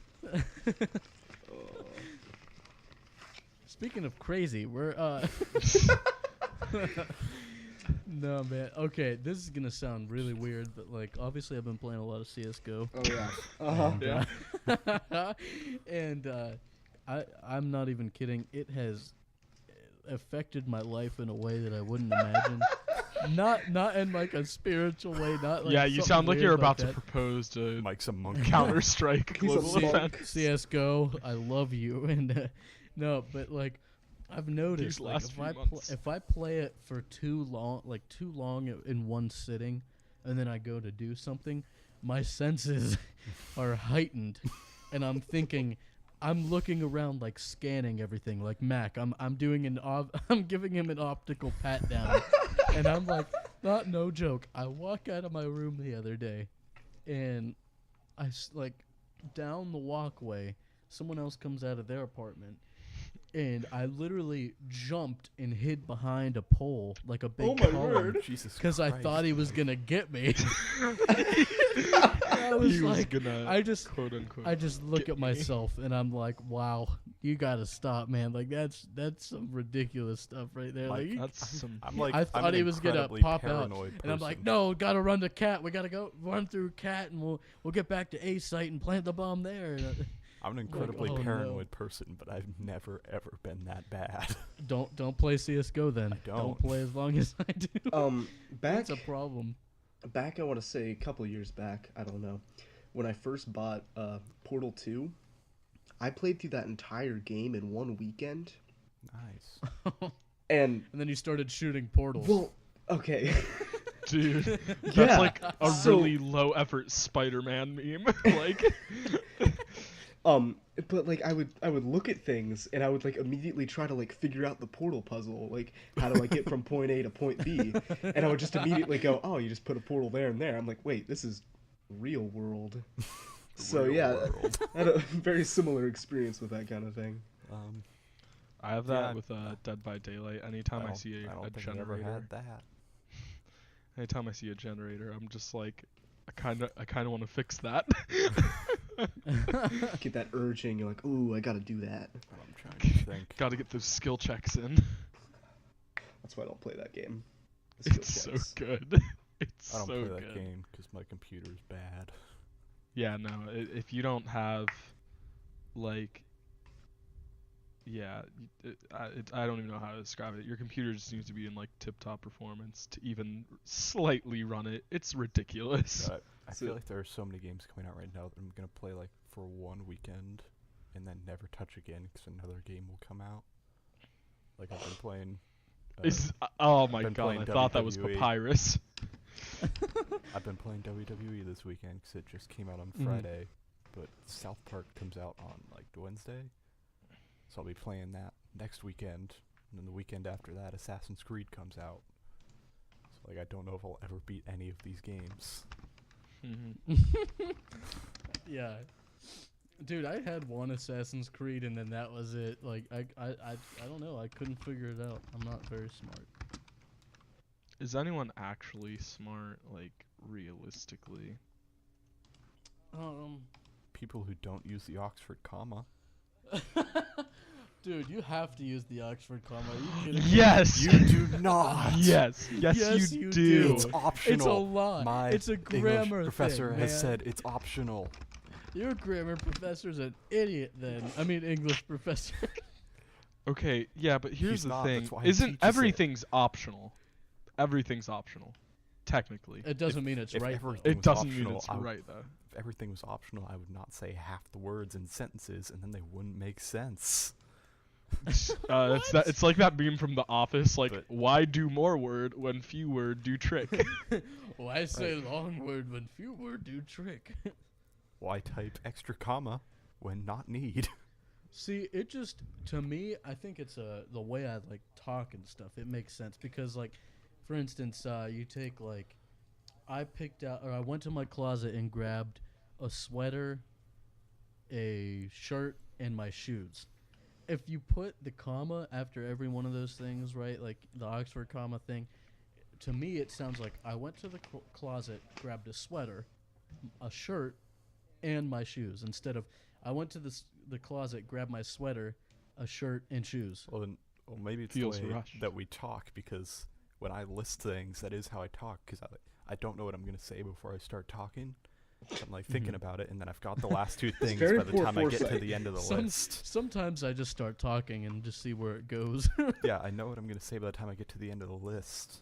Oh. Speaking of crazy, we're no, man. Okay, this is gonna sound really weird, but like, obviously, I've been playing a lot of CSGO. Oh yeah. Uh-huh. Yeah. And I'm not even kidding. It has affected my life in a way that I wouldn't imagine. Not in like a spiritual way. Not like Yeah, you something sound like weird you're like about to that. propose to Mike's a monk. Counter Strike He's a global monk. event. CS:GO, I love you, and no, but like I've noticed, These like last few months. if I play it for too long in one sitting, and then I go to do something, my senses are heightened, and I'm thinking, I'm looking around like scanning everything like Mac. I'm doing I'm giving him an optical pat down, and I'm like, no joke. I walk out of my room the other day, and like down the walkway, someone else comes out of their apartment. And I literally jumped and hid behind a pole like a big column because I thought he was gonna get me. I was like, I just quote unquote. I just look at myself and I'm like, wow, you gotta stop, man. Like that's some ridiculous stuff right there. Like I thought he was gonna pop out, and I'm like, no, gotta run to Cat. We gotta go run through Cat, and we'll get back to A site and plant the bomb there. I'm an incredibly paranoid person, but I've never ever been that bad. Don't play CSGO then. Don't play as long as I do. That's a problem. Back, I want to say a couple years back, I don't know, when I first bought Portal 2, I played through that entire game in one weekend. Nice. and then you started shooting portals. Well, okay. Dude, that's like a really low effort Spider-Man meme. Like. But like I would look at things and I would like immediately try to like figure out the portal puzzle, like how do I get from point A to point B, and I would just immediately go, oh, you just put a portal there and there. I'm like, wait, this is real world. So world. I had a very similar experience with that kind of thing. I have that with Dead by Daylight. Anytime I see a generator, I never had that. Anytime I see a generator, I'm just like, I kind of want to fix that. Get that urging, you're like, ooh, I gotta do that. I'm trying to think. Gotta get those skill checks in. That's why I don't play that game. It's so good. It's I don't so play good. that game because my computer's bad. Yeah, no. If you don't have, like, yeah, I don't even know how to describe it. Your computer just needs to be in like tip-top performance to even slightly run it. It's ridiculous. I feel like there are so many games coming out right now that I'm gonna play like for one weekend, and then never touch again because another game will come out. Like I've been playing. Oh my god! I thought that was Papyrus. I've been playing WWE this weekend because it just came out on Friday, but South Park comes out on like Wednesday. So I'll be playing that next weekend, and then the weekend after that, Assassin's Creed comes out. So like, I don't know if I'll ever beat any of these games. Yeah, dude, I had one Assassin's Creed, and then that was it. Like, I don't know. I couldn't figure it out. I'm not very smart. Is anyone actually smart? Like, realistically? People who don't use the Oxford comma. Dude, you have to use the Oxford comma. Are you kidding me? Yes! You do not! Yes, you do. It's optional. It's a lie. It's a grammar English professor thing, has man. said it's optional. Your grammar professor's an idiot then. I mean, English professor. Okay, yeah, but here's He's the not, thing. that's why he Isn't teaches everything's optional? Everything's optional. Technically. It doesn't mean it's right, though. It doesn't mean it's right, though. If everything was optional, I would not say half the words in sentences, and then they wouldn't make sense. It's like that meme from The Office, like, why do more word when few word do trick? Why say long word when few word do trick? Why type extra comma when not need? See, it just, to me, I think it's the way I like talk and stuff. It makes sense because, like, for instance, you take like, I went to my closet and grabbed a sweater, a shirt, and my shoes. If you put the comma after every one of those things, right, like the Oxford comma thing, to me it sounds like I went to the closet, grabbed a sweater, a shirt, and my shoes, instead of I went to the closet, grabbed my sweater, a shirt, and shoes. Well, maybe it's the way that we talk, because when I list things, that is how I talk, because I don't know what I'm going to say before I start talking. I'm like thinking about it, and then I've got the last two things by the time I get to the end of the list. Sometimes I just start talking and just see where it goes. Yeah, I know what I'm going to say by the time I get to the end of the list.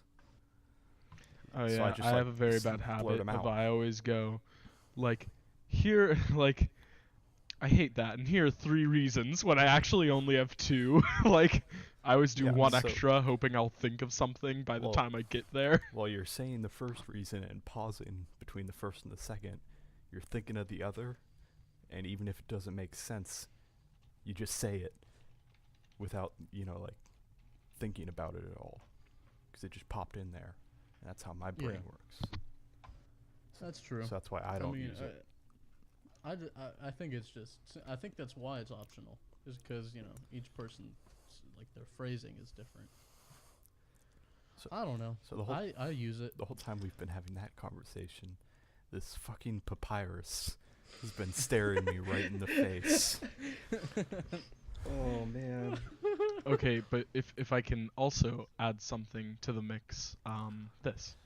Oh yeah, I have a very bad habit of I always go, like, here, like, I hate that, and here are 3 reasons when I actually only have 2. Like, I always do one extra, hoping I'll think of something by the time I get there. While you're saying the first reason and pausing between the first and the second, you're thinking of the other, and even if it doesn't make sense, you just say it without, like, thinking about it at all. Because it just popped in there. And that's how my brain works. That's true. So that's why I don't use it. I think it's just, I think that's why it's optional. Is because, each person, like, their phrasing is different. So, I don't know. So I use it. The whole time we've been having that conversation, this fucking papyrus has been staring me right in the face. Oh, man. Okay, but if I can also add something to the mix, this.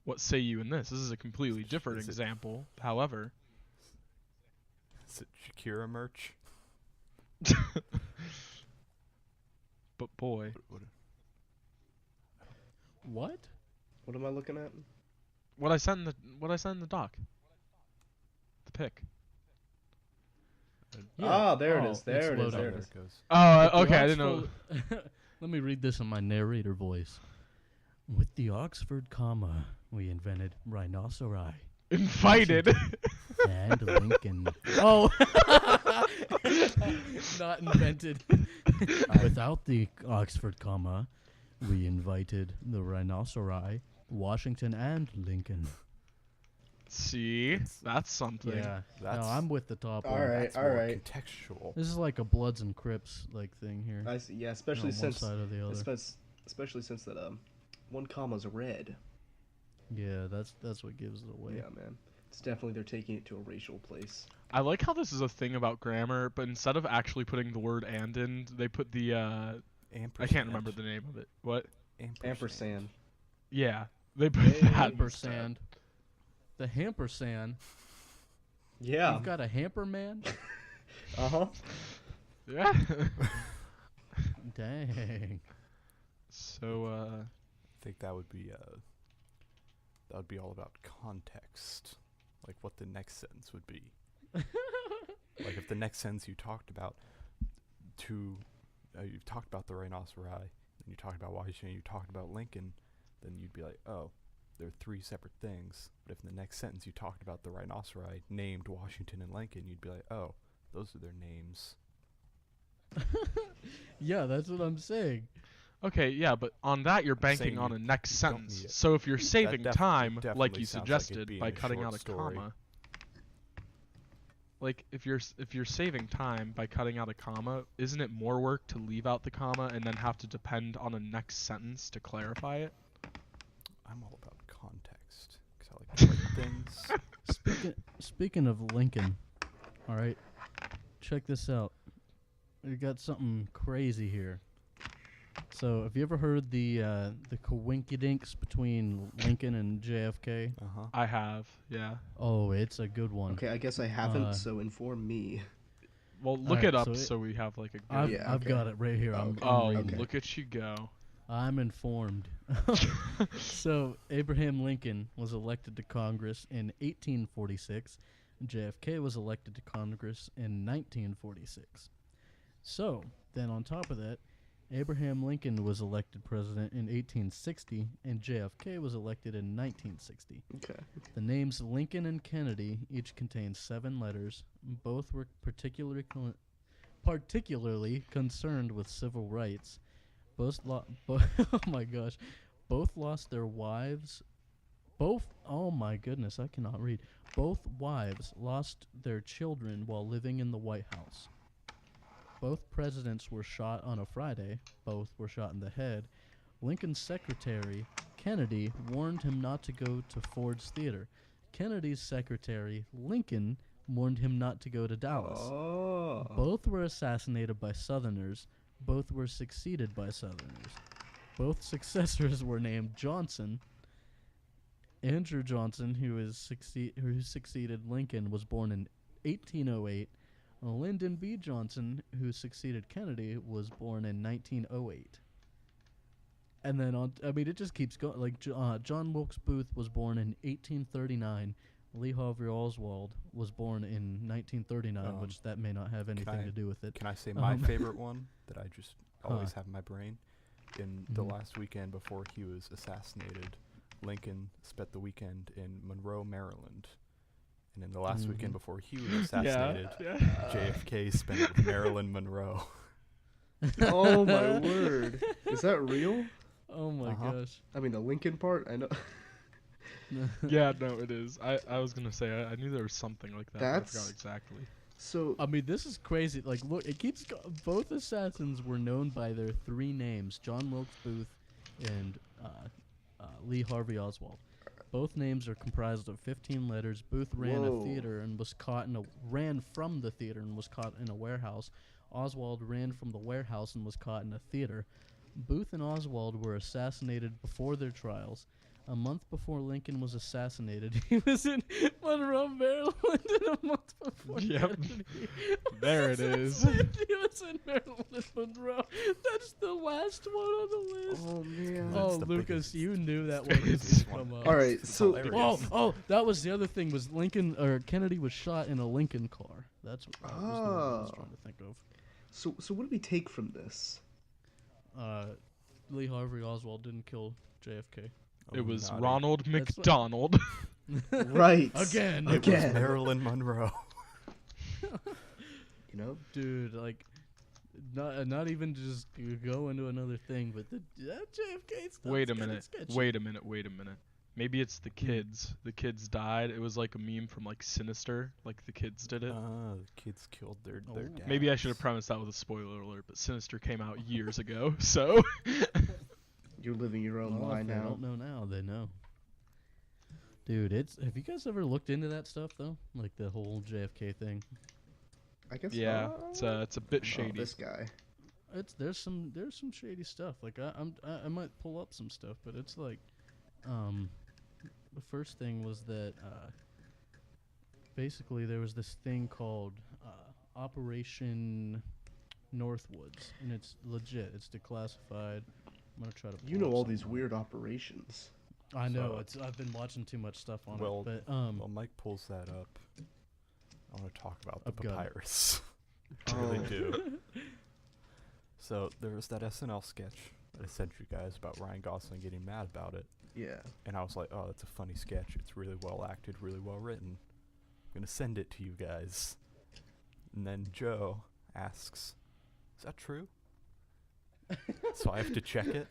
What say you in this? This is a completely different example. However, is it Shakira merch? But boy, What? What am I looking at? what I sent in the doc. The pic. Ah, there it is. it's There it is. loading. There it There is. it goes. Oh, With okay. the I didn't know. Let me read this in my narrator voice. With the Oxford comma, we invented rhinoceri Invited. and Lincoln. Oh, not invented. Without the Oxford comma, we invited the rhinoceri, Washington, and Lincoln. See, that's something. Yeah, no, That's- I'm with the top All one. right. That's more contextual. This is like a Bloods and Crips like thing here. I see. Yeah, on especially one since side or the other. especially since that one comma's red. Yeah, that's what gives it away. Yeah, man. It's definitely they're taking it to a racial place. I like how this is a thing about grammar, but instead of actually putting the word "and" in, they put the I can't remember the name of it. What? Ampersand. Yeah, they put Hey. that. Hampersand. The hampersand. Yeah. You've got a hamper man? Uh-huh. Yeah. Dang. So I think that would be all about context, like what the next sentence would be. Like if the next sentence you talked about you've talked about the rhinoceri, and you talked about Washington, you talked about Lincoln, then you'd be like, oh, they're three separate things. But if in the next sentence you talked about the rhinoceri named Washington and Lincoln, you'd be like, oh, those are their names. Yeah, that's what I'm saying. okay, yeah, but on that you're saying banking on you a next don't sentence. need it. So if you're saving time, like definitely you sounds like it suggested, being by a cutting short out a story. comma. Like if you're saving time by cutting out a comma, isn't it more work to leave out the comma and then have to depend on a next sentence to clarify it? I'm all about context, because I like to write things. Speaking of Lincoln, all right, check this out. We got something crazy here. So, have you ever heard the coinkydinks between Lincoln and JFK? Uh-huh. I have, yeah. Oh, it's a good one. Okay, I guess I haven't, so inform me. Well, look Alright, it up so so we have like a good. I've, Yeah, I've okay. got it right here. I'm Oh, reading okay. it. look at you go. I'm informed. So, Abraham Lincoln was elected to Congress in 1846. JFK was elected to Congress in 1946. So, then on top of that, Abraham Lincoln was elected president in 1860, and JFK was elected in 1960. Okay. The names Lincoln and Kennedy each contain 7 letters. Both were particularly concerned with civil rights. Oh my gosh. Both lost their wives. Oh my goodness, I cannot read. Both wives lost their children while living in the White House. Both presidents were shot on a Friday. Both were shot in the head. Lincoln's secretary, Kennedy, warned him not to go to Ford's Theater. Kennedy's secretary, Lincoln, warned him not to go to Dallas. Oh. Both were assassinated by Southerners. Both were succeeded by Southerners. Both successors were named Johnson. Andrew Johnson, who succeeded Lincoln, was born in 1808. Lyndon B. Johnson, who succeeded Kennedy, was born in 1908. And then it just keeps going. Like John Wilkes Booth was born in 1839. Lee Harvey Oswald was born in 1939, which that may not have anything to do with it. Can I say my favorite one that I just always have in my brain? In the last weekend before he was assassinated, Lincoln spent the weekend in Monroe, Maryland. And in the last weekend Mhm. before he was assassinated, Yeah. JFK spent it with Marilyn Monroe. Oh my word! Is that real? Oh my Uh-huh. gosh. I mean, the Lincoln part. I know. Yeah, no, it is. I was gonna say I knew there was something like that, but I That's- forgot exactly. So I mean, this is crazy. Like, look, it keeps both assassins were known by their three names: John Wilkes Booth and Lee Harvey Oswald. Both names are comprised of 15 letters. Booth ran Whoa. a theater and was caught ran from the theater and was caught in a warehouse. Oswald ran from the warehouse and was caught in a theater. Booth and Oswald were assassinated before their trials. A month before Lincoln was assassinated, he was in Monroe, Maryland, and a month before Yep. Kennedy There was it is. assassinated, he was in Maryland and Monroe. That's the last one on the list. oh man. That's Oh, the Lucas, biggest- you knew that it's the one was biggest gonna one. come up. All right, It's so hilarious. Oh, that was the other thing. Was Lincoln or Kennedy was shot in a Lincoln car? That's what that was the one I was Oh. trying to think of. so what do we take from this? Lee Harvey Oswald didn't kill JFK. It was naughty. Ronald That's what- McDonald. Right. Again. It was Again. Marilyn Monroe. You know. Dude, like, not even just go into another thing, but that JFK stuff. Wait a minute. Wait a minute. Maybe it's the kids. The kids died. It was like a meme from like Sinister. Like the kids did it. The kids killed their Oh. dad. Maybe I should have prefaced that with a spoiler alert, but Sinister came out years ago, so You're living your own Well, lie if they now. don't know now, they know. Dude, have you guys ever looked into that stuff though? Like the whole JFK thing? I guess. yeah, it's a bit Oh, shady. this guy. There's some shady stuff. Like I might pull up some stuff, but it's like, the first thing was that basically there was this thing called Operation Northwoods, and it's legit. It's declassified. I'm gonna try to. You pull know up all these something. weird operations. I know. So- I've been watching too much stuff on Well, it, but While Mike pulls that up, I want to talk about the I've got it. papyrus. I really Oh. do. So there was that SNL sketch that I sent you guys about Ryan Gosling getting mad about it, Yeah. and I was like, "Oh, that's a funny sketch. It's really well acted, really well written. I'm gonna send it to you guys." And then Joe asks, "Is that true?" So I have to check it,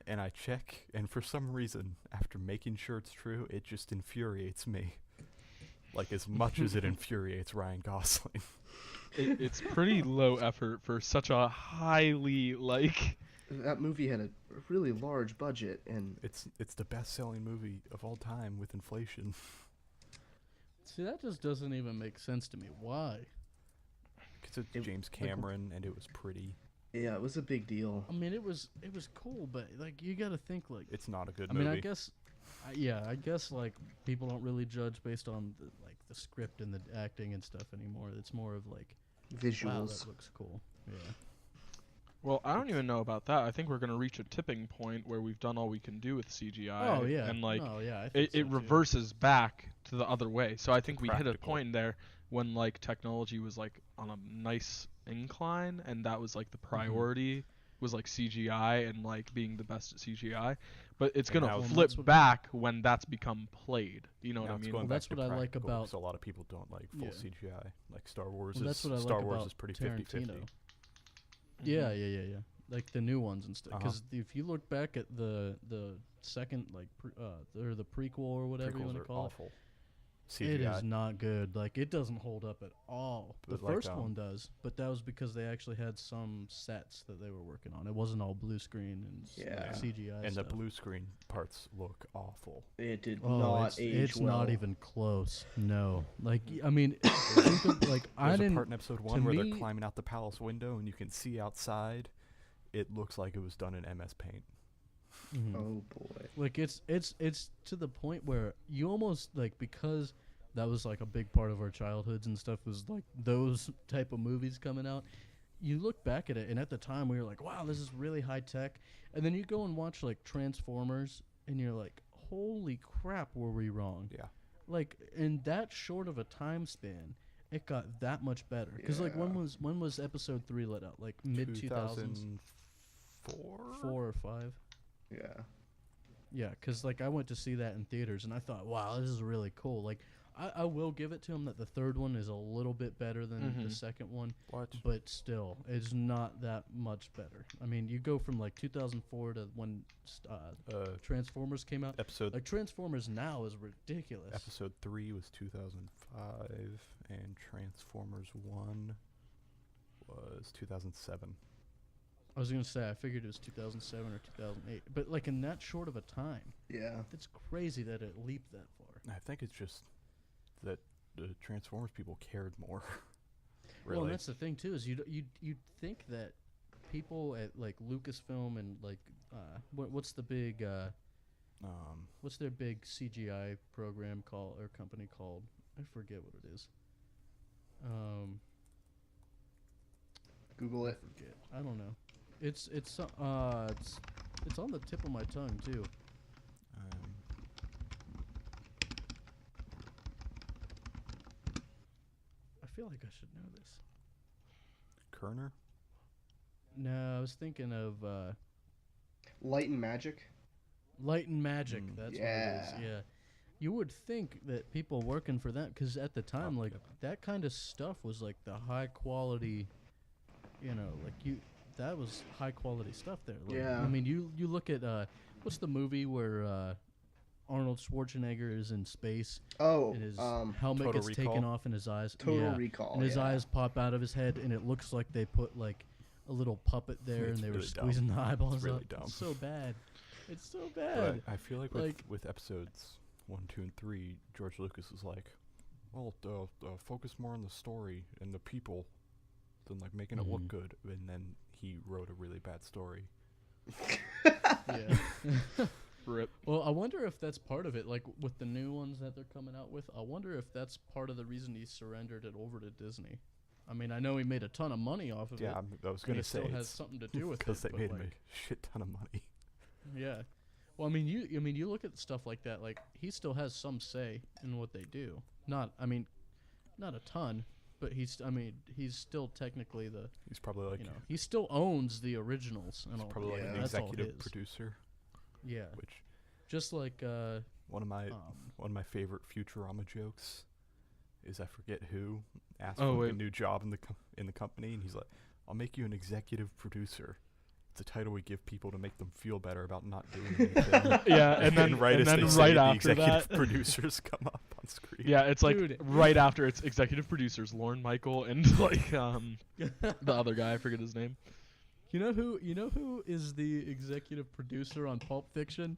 and I check, and for some reason, after making sure it's true, it just infuriates me. Like as much as it infuriates Ryan Gosling. It's pretty low effort for such a highly like. That movie had a really large budget, and It's the best-selling movie of all time with inflation. see, that just doesn't even make sense to me. Why? Because it's It- James Cameron, and it was pretty. yeah, it was a big deal. I mean, it was cool, but like you got to think like. It's not a good I movie. mean, I guess, I guess like people don't really judge based on the script and the acting and stuff anymore. It's more of like, wow, Visuals. that looks cool. Yeah. Well, I don't even know about that. I think we're gonna reach a tipping point where we've done all we can do with CGI. Oh yeah. And like no, yeah, I think it so, too. reverses back to the other way. So I think we hit a Practical. point there when like technology was like on a nice incline, and that was like the priority was like CGI and like being the best at CGI. But it's And gonna now it's- flip That's what- back when that's become played. You know Now what I it's mean? going Well, back that's to what I like practical, about- So a lot of people don't like full Yeah. CGI. Like Star Wars Well, that's what I like Star Wars about is pretty Tarantino. 50-50. Yeah, yeah. Like the new ones and stuff. Uh-huh. Because if you look back at the second like or the prequel or whatever you Prequels want to are call awful. it, it CGI. is not good. Like it doesn't hold up at all. The But, like, first one does, but that was because they actually had some sets that they were working on. It wasn't all blue screen and Yeah. CGI And the stuff. blue screen parts look awful. It did Oh, not age it's well. not even close. No, like I mean, think of, like I There's a didn't. part in episode 1 where me- they're climbing out the palace window and you can see outside. It looks like it was done in MS Paint. Mhm. Oh boy. Like it's to the point where you almost like, because that was like a big part of our childhoods and stuff, was like those type of movies coming out. You look back at it, and at the time we were like, wow, this is really high tech. And then you go and watch like Transformers, and you're like, holy crap, were we wrong? Yeah. Like in that short of a time span, it got that much better. Because like when Yeah. was episode 3 let out? Like mid 2000s, 2004? 4 or 5. Yeah. Yeah, because like I went to see that in theaters, and I thought, wow, this is really cool. Like I will give it to him that the third one is a little bit better than the second one. What? But still, it's not that much better. I mean, you go from like 2004 to when Transformers came out. Like Transformers now is ridiculous. Episode 3 was 2005, and Transformers 1 was 2007. I was gonna say I figured it was 2007 or 2008, but like in that short of a time. Yeah. It's crazy that it leaped that far. I think it's just that the Transformers people cared more. Really. Well, and that's the thing too is you'd think that people at like Lucasfilm and like what's the big what's their big CGI program called or company called? I forget what it is. Google it. I forget. I don't know. It's on the tip of my tongue too. I feel like I should know this. Kerner? No, I was thinking of Light and Magic. Light and Magic. That's what it is. Yeah. Yeah. You would think that people working for that, because at the time, like that kind of stuff was like the high quality. You know, like that was high quality stuff there. Like, Yeah. I mean, you look at what's the movie where Arnold Schwarzenegger is in space Oh, and his helmet Total gets Recall? taken off and his eyes Total Recall. and his yeah. eyes pop out of his head and it looks like they put like a little puppet there It's and they were really dumb. squeezing the eyeballs It's really up. dumb. It's so bad. It's so But bad. I feel like, Like- with episodes 1, 2, and 3, George Lucas was like, well, focus more on the story and the people than like making it look Mhm. good. And then he wrote a really bad story. Yeah. Rip. Well, I wonder if that's part of it. Like with the new ones that they're coming out with, I wonder if that's part of the reason he surrendered it over to Disney. I mean, I know he made a ton of money off of it. I was And gonna it say still has it's something to do with it. because they but, made him like, a shit ton of money. yeah. Well, I mean, you look at stuff like that. Like he still has some say in what they do. Not a ton, but he's still technically the. He's probably like He still owns the originals and he's all. probably like Yeah. an That's all executive his. producer, Yeah. which Just like one of my favorite Futurama jokes is I forget who asked Oh, for like, a wait. new job in the company, and he's like, "I'll make you an executive producer." It's a title we give people to make them feel better about not doing anything. Yeah, and then right and as then they say right it, the after executive that, producers come up on screen. yeah, it's like Dude. right after it's executive producers Lorne Michael and like the other guy, I forget his name. You know who is the executive producer on Pulp Fiction?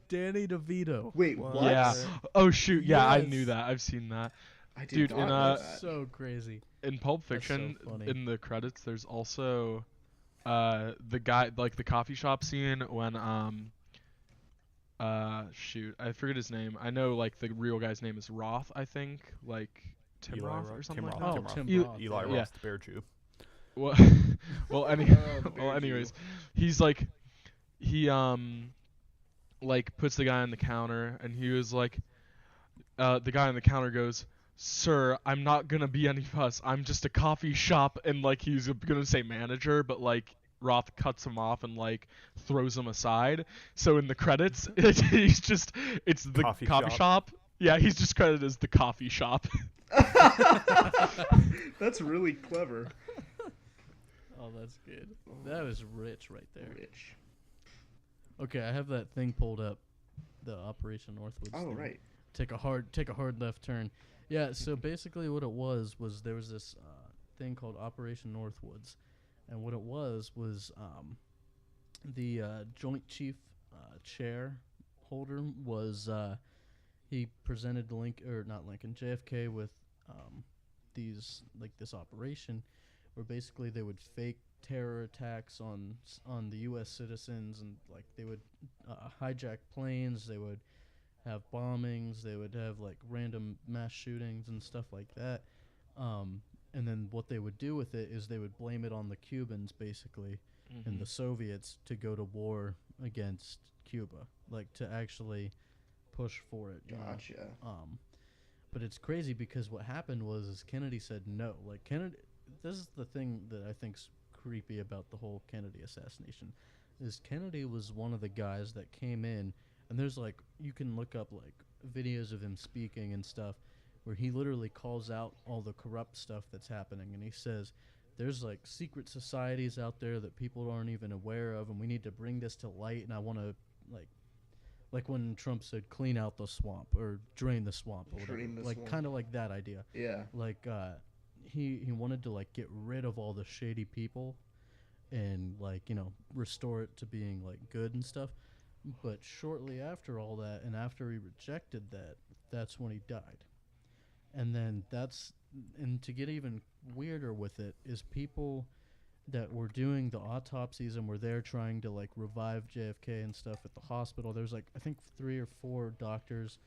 Danny DeVito. Wait, What? what? Yeah. Oh shoot, yeah, I Yes. knew that. I've seen that. I did Dude, not in, know uh, that. So crazy. In Pulp That's so Fiction, funny. in the credits, there's also the guy, like the coffee shop scene when shoot, I forget his name. I know like the real guy's name is Roth, I think, like Tim Eli Roth Roth- or something Tim like Roth, that. Oh, Tim Tim Roth. Roth. Eli Yeah. Roth, the bear Jew. Well, well, the well, bear anyways, Jew. he's like, he like puts the guy on the counter, and he was like, the guy on the counter goes, "Sir, I'm not gonna be any fuss. I'm just a coffee shop," and like he's gonna say manager, but like Roth cuts him off and like throws him aside. So in the credits, it's the Coffee coffee shop. shop. Yeah, he's just credited as the coffee shop. That's really clever. Oh, that's good. That was rich right there. Rich. Okay, I have that thing pulled up. The Operation Northwoods. Oh, thing. right. Take a hard left turn. Yeah, so basically what it was there was this thing called Operation Northwoods, and what it was the Joint Chief Chair holder was he presented JFK with this operation where basically they would fake terror attacks on the U.S. citizens, and like they would hijack planes, they would have bombings, they would have like random mass shootings and stuff like that. And then what they would do with it is they would blame it on the Cubans basically and the Soviets to go to war against Cuba, like to actually push for it. You know? Gotcha. But it's crazy because what happened was Kennedy said no. Like Kennedy, this is the thing that I think's creepy about the whole Kennedy assassination, is Kennedy was one of the guys that came in, and there's like you can look up like videos of him speaking and stuff where he literally calls out all the corrupt stuff that's happening, and he says there's like secret societies out there that people aren't even aware of, and we need to bring this to light. And I want to like when Trump said clean out the swamp or drain the swamp or whatever, like kind of like that idea. Yeah. Like he wanted to like get rid of all the shady people and like, you know, restore it to being like good and stuff. But shortly after all that, and after he rejected that, that's when he died. And then and to get even weirder with it is people that were doing the autopsies and were there trying to like revive JFK and stuff at the hospital. There's like I think 3 or 4 doctors,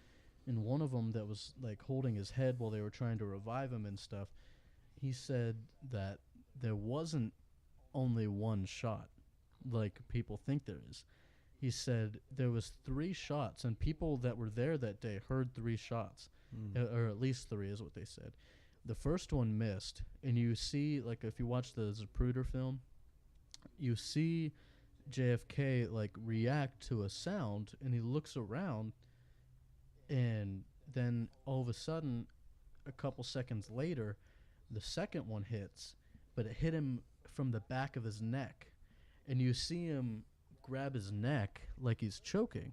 and one of them that was like holding his head while they were trying to revive him and stuff. He said that there wasn't only one shot like people think there is. He said there was 3 shots, and people that were there that day heard 3 shots, or at least 3 is what they said. The first one missed, and you see, like, if you watch the Zapruder film, you see JFK, like, react to a sound, and he looks around, and then all of a sudden, a couple seconds later, the second one hits, but it hit him from the back of his neck, and you see him grab his neck like he's choking,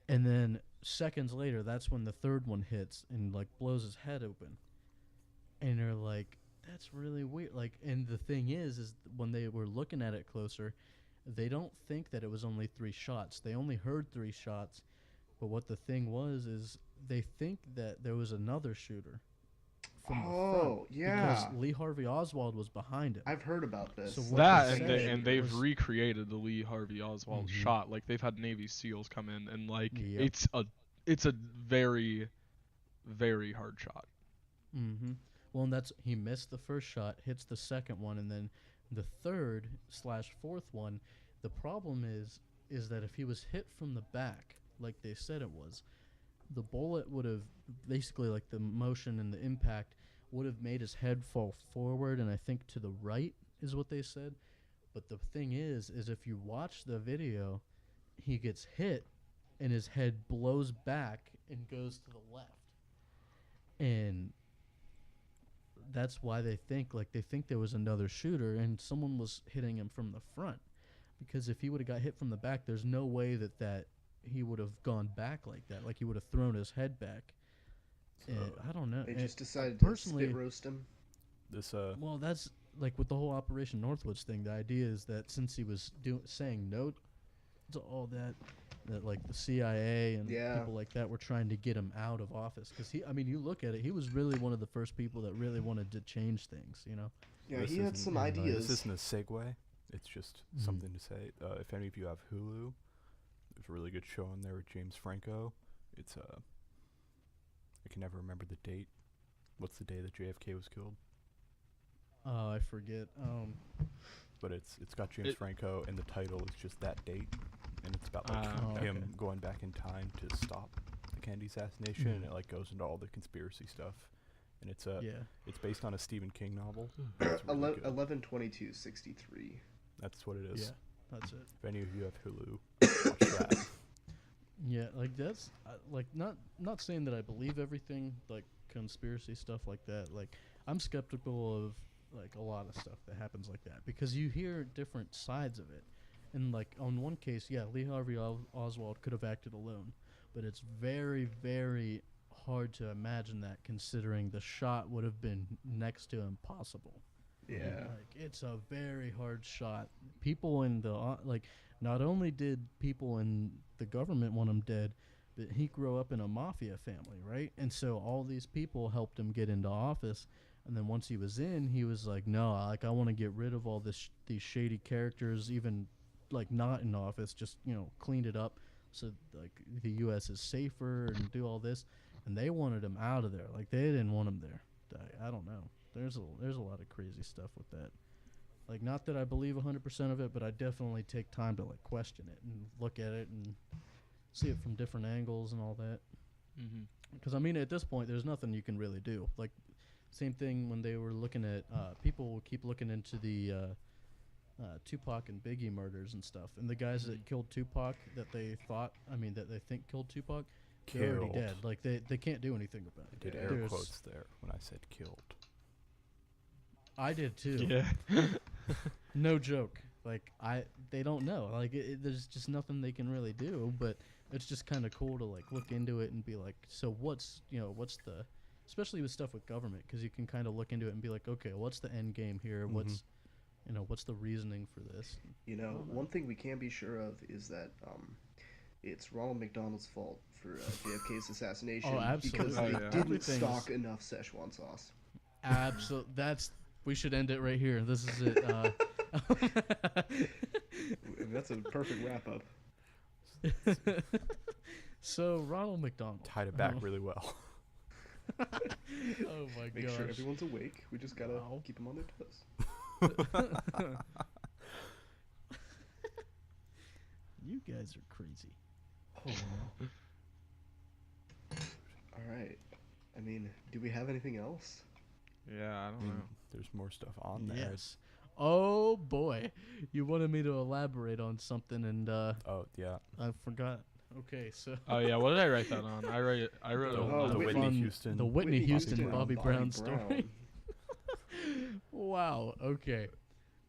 and then seconds later, that's when the third one hits and, like, blows his head open. And they're like, that's really weird. Like, and the thing is when they were looking at it closer, they don't think that it was only 3 shots. They only heard 3 shots. But what the thing was is they think that there was another shooter from the front. Oh, yeah. Because Lee Harvey Oswald was behind him. I've heard about this. So what That they and said they've was- recreated the Lee Harvey Oswald shot. Like they've had Navy SEALs come in and like Yep. it's a very, very hard shot. Mm-hmm. Well, and he missed the first shot, hits the second one, and then the third/4th one. The problem is that if he was hit from the back, like they said it was, the bullet would have basically, like the motion and the impact would have made his head fall forward, and I think to the right is what they said. But the thing is if you watch the video, he gets hit, and his head blows back and goes to the left, and that's why they think there was another shooter and someone was hitting him from the front, because if he would have got hit from the back, there's no way that he would have gone back like that, like he would have thrown his head back. I don't know. They just decided personally to spit roast him. Well, that's like with the whole Operation Northwoods thing. The idea is that since he was saying no to all that like the CIA and people like that were trying to get him out of office, because you look at it, he was really one of the first people that really wanted to change things, you know. Yeah, he had some ideas. This isn't a segue. It's just something to say. If any of you have Hulu, there's a really good show on there with James Franco. It's I can never remember the date. What's the day that JFK was killed? Oh, I forget. But it's got James Franco, and the title is just that date, and it's about like him going back in time to stop the Kennedy assassination, and it like goes into all the conspiracy stuff, and it's it's based on a Stephen King novel. 11/22/63. That's what it is. Yeah, that's it. If any of you have Hulu, watch that. Yeah, like that's like not saying that I believe everything like conspiracy stuff like that. Like I'm skeptical of like a lot of stuff that happens like that, because you hear different sides of it. And like on one case, Lee Harvey Oswald could have acted alone, but it's very, very hard to imagine that, considering the shot would have been next to impossible. Yeah. Like it's a very hard shot. People in the not only did people in the government want him dead, but he grew up in a mafia family, right? And so all these people helped him get into office. And then once he was in, he was like, no, like I want to get rid of all these shady characters, even like not in office, just, you know, cleaned it up so like the U.S. is safer and do all this. And they wanted him out of there. Like they didn't want him there. I don't know. There's a lot of crazy stuff with that. Like, not that I believe 100% of it, but I definitely take time to like question it and look at it and see it from different angles and all that. Because at this point, there's nothing you can really do. Like, same thing when they were looking at people will keep looking into the Tupac and Biggie murders and stuff, and the guys that killed Tupac that they think killed Tupac, They're already Killed. dead. Like they can't do anything about I it. did air There's- quotes there when I said killed. I did too. Yeah. No joke. Like they don't know. Like there's just nothing they can really do. But it's just kind of cool to like look into it and be like, so what's the, especially with stuff with government, because you can kind of look into it and be like, okay, what's the end game here? What's what's the reasoning for this? One thing we can be sure of is that it's Ronald McDonald's fault for JFK's assassination Oh, absolutely. because Oh, they yeah. didn't Everything's- stock enough Szechuan sauce. Absolutely. We should end it right here. This is it. That's a perfect wrap up. So Ronald McDonald Tied it back really well. Oh my Make gosh. sure everyone's awake. We just gotta Wow. keep them on their toes. You guys are crazy. All right. I mean, do we have anything else? Yeah, I I don't mean, know. there's more stuff on there. Yes. Oh boy, you wanted me to elaborate on something, and Oh yeah. I forgot. Okay, so Oh yeah, what did I write that on? I wrote Oh, the Whitney Whitney on Houston. the Whitney Whitney Houston Houston, Bobby Bobby Brown Brown. story. Wow. Okay.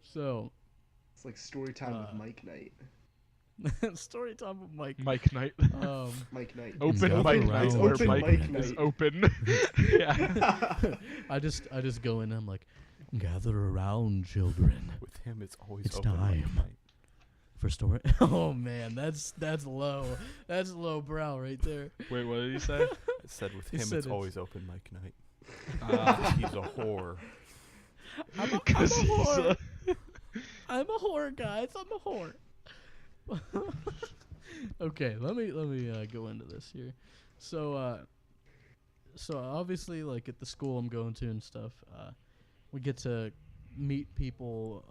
So It's like story time with Uh, Mike Knight. story time with Mike. Mike Knight. Mike Knight. Open Gather Mike around. Knight. It's Or open Mike Mike is Knight. open. Yeah. I just go in and I'm like, gather around, children, With him, it's always It's open late time. night. for story. Oh man, that's low. That's low brow right there. Wait, what did he say? I said with He him, said it's it's- always open Mike night. Uh, He's a whore. I'm a Because he's whore. I'm a whore, guys. I'm a whore. Okay, let me go into this here. So obviously, like at the school I'm going to and stuff, we get to meet people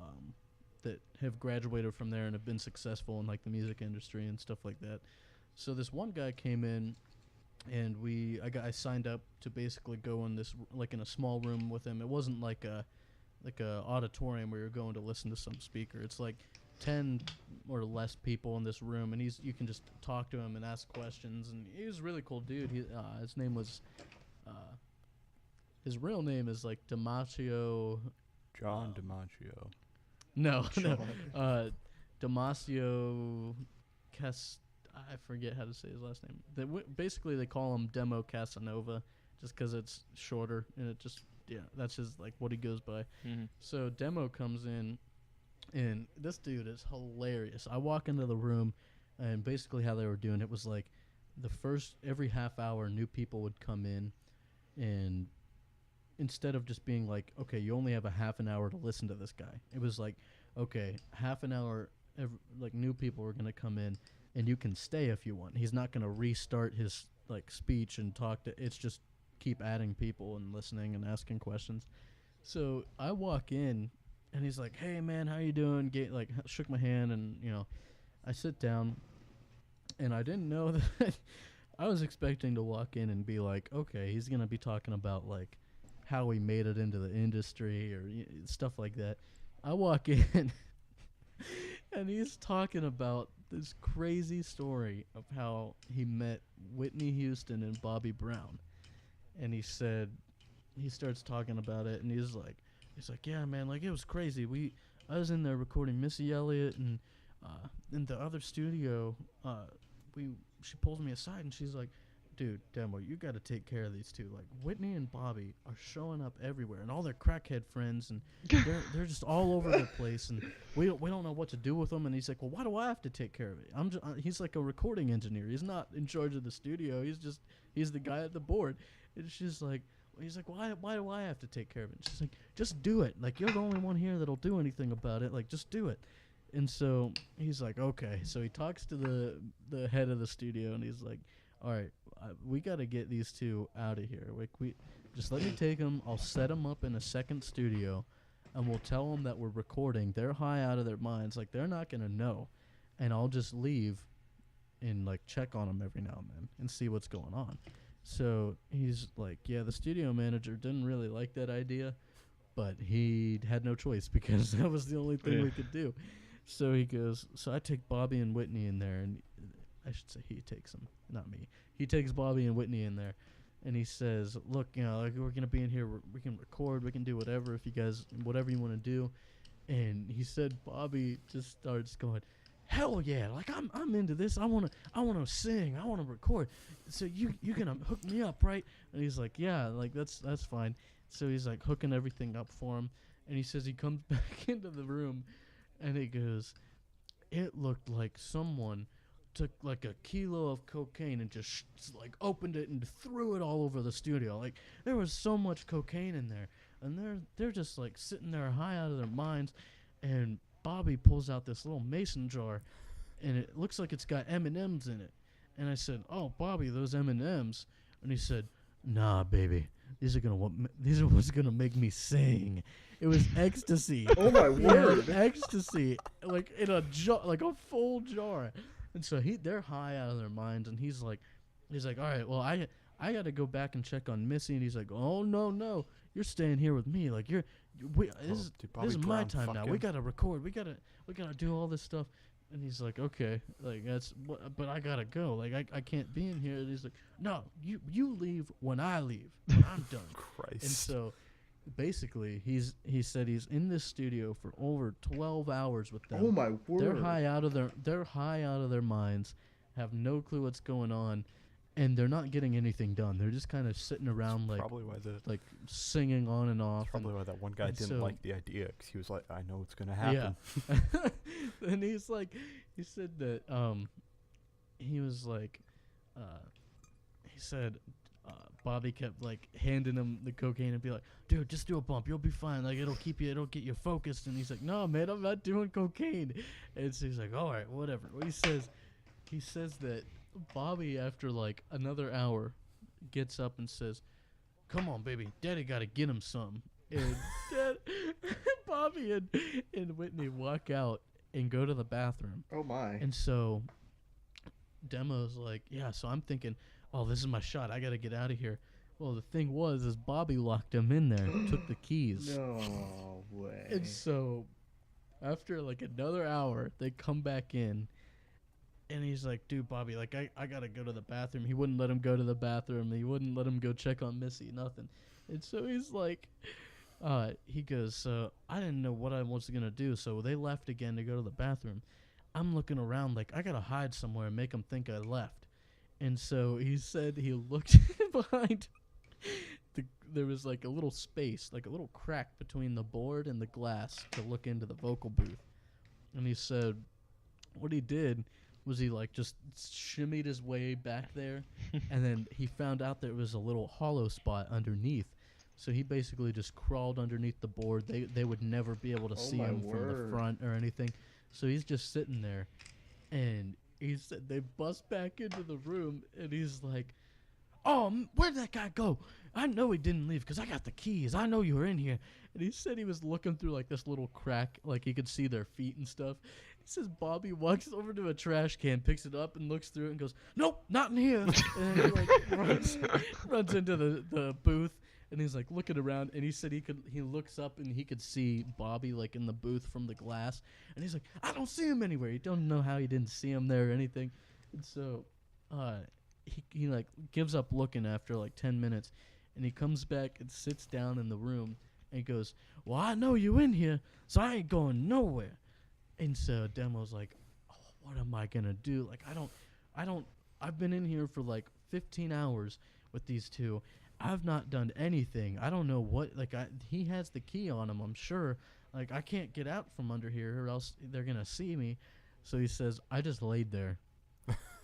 that have graduated from there and have been successful in like the music industry and stuff like that. So this one guy came in, and I signed up to basically go in this like in a small room with him. It wasn't like a auditorium where you're going to listen to some speaker. It's like 10 or less people in this room, and you can just talk to him and ask questions. And he was a really cool dude. His name was his real name is like Damasio. John DiMaggio. No, no. John. Damasio I forget how to say his last name. Basically, they call him Demo Casanova just because it's shorter, and it just, that's his, like, what he goes by. Mhm. So Demo comes in, and this dude is hilarious. I walk into the room, and basically how they were doing it was like every half hour, new people would come in, and instead of just being like, okay, you only have a half an hour to listen to this guy, it was like, okay, half an hour, like new people are going to come in, and you can stay if you want. He's not going to restart his like speech and it's just keep adding people and listening and asking questions. So I walk in, and he's like, hey man, how you doing? Shook my hand, and I sit down, and I didn't know that I was expecting to walk in and be like, okay, he's going to be talking about like how he made it into the industry or stuff like that. I walk in and he's talking about this crazy story of how he met Whitney Houston and Bobby Brown. And he starts talking about it, and he's like, yeah, man, like it was crazy. I was in there recording Missy Elliott, and in the other studio, she pulls me aside, and she's like, dude, Demo, you got to take care of these two. Like, Whitney and Bobby are showing up everywhere, and all their crackhead friends, and they're just all over the place, and we don't know what to do with them. And he's like, well, why do I have to take care of it? He's like a recording engineer. He's not in charge of the studio. He's the guy at the board. And she's like, he's like, why do I have to take care of it? And she's like, just do it. Like, you're the only one here that'll do anything about it. Like, just do it. And so he's like, okay. So he talks to the head of the studio, and he's like, all right, we got to get these two out of here. Like, just let me take them. I'll set them up in a second studio, and we'll tell them that we're recording. They're high out of their minds. Like, they're not going to know. And I'll just leave and, like, check on them every now and then and see what's going on. So he's like, yeah, the studio manager didn't really like that idea, but he had no choice because that was the only thing we could do. So he goes, so I take Bobby and Whitney in there, and I should say he takes them, not me. He takes Bobby and Whitney in there, and he says, look, like, we're gonna be in here. We can record. We can do whatever if you guys, whatever you want to do. And he said Bobby just starts going, hell yeah, like I'm into this. I wanna sing. I wanna record. So you gonna hook me up, right? And he's like, yeah, like that's fine. So he's like hooking everything up for him. And he says he comes back into the room, and he goes, it looked like someone took like a kilo of cocaine and just like opened it and threw it all over the studio. Like there was so much cocaine in there, and they're just like sitting there high out of their minds. And Bobby pulls out this little mason jar, and it looks like it's got M&Ms in it. And I said, "Oh, Bobby, those M&Ms." And he said, "Nah, baby, these are what's gonna make me sing." It was ecstasy. Oh my word! Ecstasy, like in a jar, like a full jar. And so they're high out of their minds, and he's like, all right, well, I got to go back and check on Missy. And he's like, oh no, you're staying here with me. Like this is my time now. We gotta record. We gotta do all this stuff. And he's like, okay, like but I gotta go. Like I can't be in here. And he's like, no, you leave when I leave. When I'm done. Christ. And so basically, he said he's in this studio for over 12 hours with them. Oh my word! They're high out of their minds, have no clue what's going on, and they're not getting anything done. They're just kind of sitting around like singing on and off. Probably why that one guy didn't like the idea, because he was like, I know what's gonna happen. Yeah. And he's like, he said that he was like, he said. Bobby kept like handing him the cocaine and be like, dude, just do a bump, you'll be fine, like it'll get you focused. And he's like, no man, I'm not doing cocaine. And so he's like, all right, whatever. Well, he says that Bobby, after like another hour, gets up and says, come on baby, daddy gotta get him some. And Bobby and Whitney walk out and go to the bathroom. Oh my. And so Demo's like, yeah, so I'm thinking, oh, this is my shot. I got to get out of here. Well, the thing is Bobby locked him in there, took the keys. No way. And so after like another hour, they come back in, and he's like, dude, Bobby, like I got to go to the bathroom. He wouldn't let him go to the bathroom. He wouldn't let him go check on Missy, nothing. And so he's like, he goes, so I didn't know what I was going to do. So they left again to go to the bathroom. I'm looking around like I got to hide somewhere and make them think I left. And so he said he looked behind. There was like a little space, like a little crack between the board and the glass to look into the vocal booth. And he said what he did was he like just shimmied his way back there. And then he found out there was a little hollow spot underneath. So he basically just crawled underneath the board. They would never be able to see him from the front or anything. So he's just sitting there. And he said they bust back into the room, and he's like, oh, where'd that guy go? I know he didn't leave because I got the keys. I know you were in here. And he said he was looking through like this little crack, like he could see their feet and stuff. He says Bobby walks over to a trash can, picks it up, and looks through it and goes, nope, not in here. And then he like runs into the booth. And he's like looking around, and he said he looks up and he could see Bobby like in the booth from the glass, and he's like, I don't see him anywhere. He don't know how he didn't see him there or anything. And so he like gives up looking after like 10 minutes, and he comes back and sits down in the room and he goes, well, I know you in here, so I ain't going nowhere. And so Demo's like, oh, what am I gonna do? Like I've been in here for like 15 hours with these two. I've not done anything. I don't know what, like, he has the key on him, I'm sure. Like, I can't get out from under here or else they're going to see me. So he says, I just laid there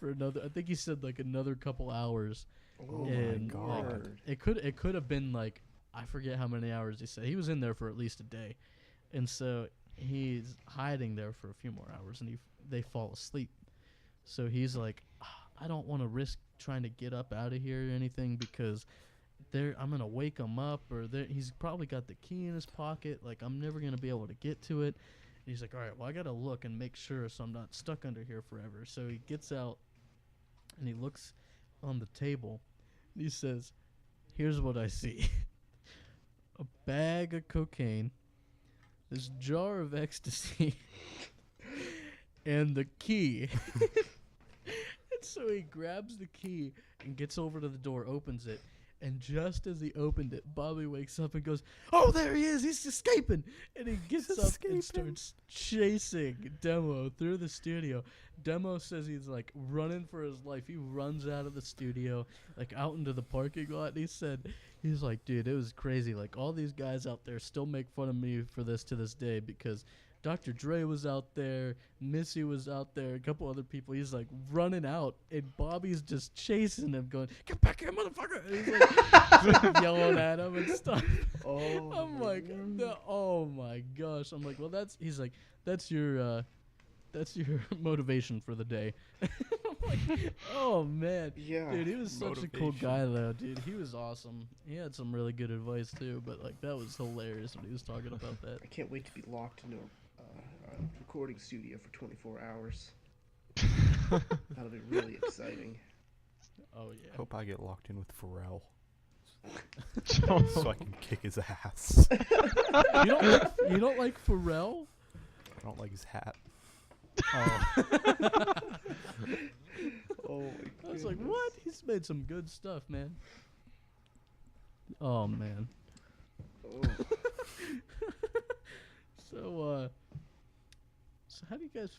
for I think he said, like, another couple hours. Oh, and, my God. Like, it could have been, like, I forget how many hours he said. He was in there for at least a day. And so he's hiding there for a few more hours, and they fall asleep. So he's like, I don't want to risk trying to get up out of here or anything because I'm going to wake him up, or he's probably got the key in his pocket. Like, I'm never going to be able to get to it. And he's like, all right, well, I got to look and make sure so I'm not stuck under here forever. So he gets out, and he looks on the table, and he says, here's what I see. A bag of cocaine, this jar of ecstasy, and the key. And So he grabs the key and gets over to the door, opens it, and just as he opened it, Bobby wakes up and goes, "Oh, there he is! He's escaping!" And he gets up and starts chasing Demo through the studio. Demo says he's like running for his life. He runs out of the studio, like out into the parking lot. And he's like, dude, it was crazy. Like all these guys out there still make fun of me for this to this day because Dr. Dre was out there, Missy was out there, a couple other people. He's like running out, and Bobby's just chasing him, going, "Get back here, motherfucker!" And he's like yelling at him and stuff. Oh, I'm like, oh my gosh. I'm like, well, that's your motivation for the day. I'm like, oh man, yeah, dude, he was such a cool guy though, dude. He was awesome. He had some really good advice too, but like that was hilarious when he was talking about that. I can't wait to be locked into a recording studio for 24 hours. That'll be really exciting. Oh yeah. Hope I get locked in with Pharrell. So I can kick his ass. You don't like Pharrell? I don't like his hat. Oh. Oh my I was like, what? He's made some good stuff, man. Oh man. Oh. So how do you guys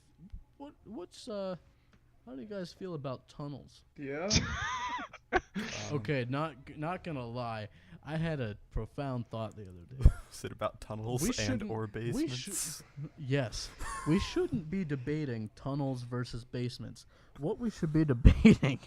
how do you guys feel about tunnels? Yeah. Okay, not gonna lie. I had a profound thought the other day. Is it about tunnels We and or shouldn't- basements? Yes. We shouldn't be debating tunnels versus basements. What we should be debating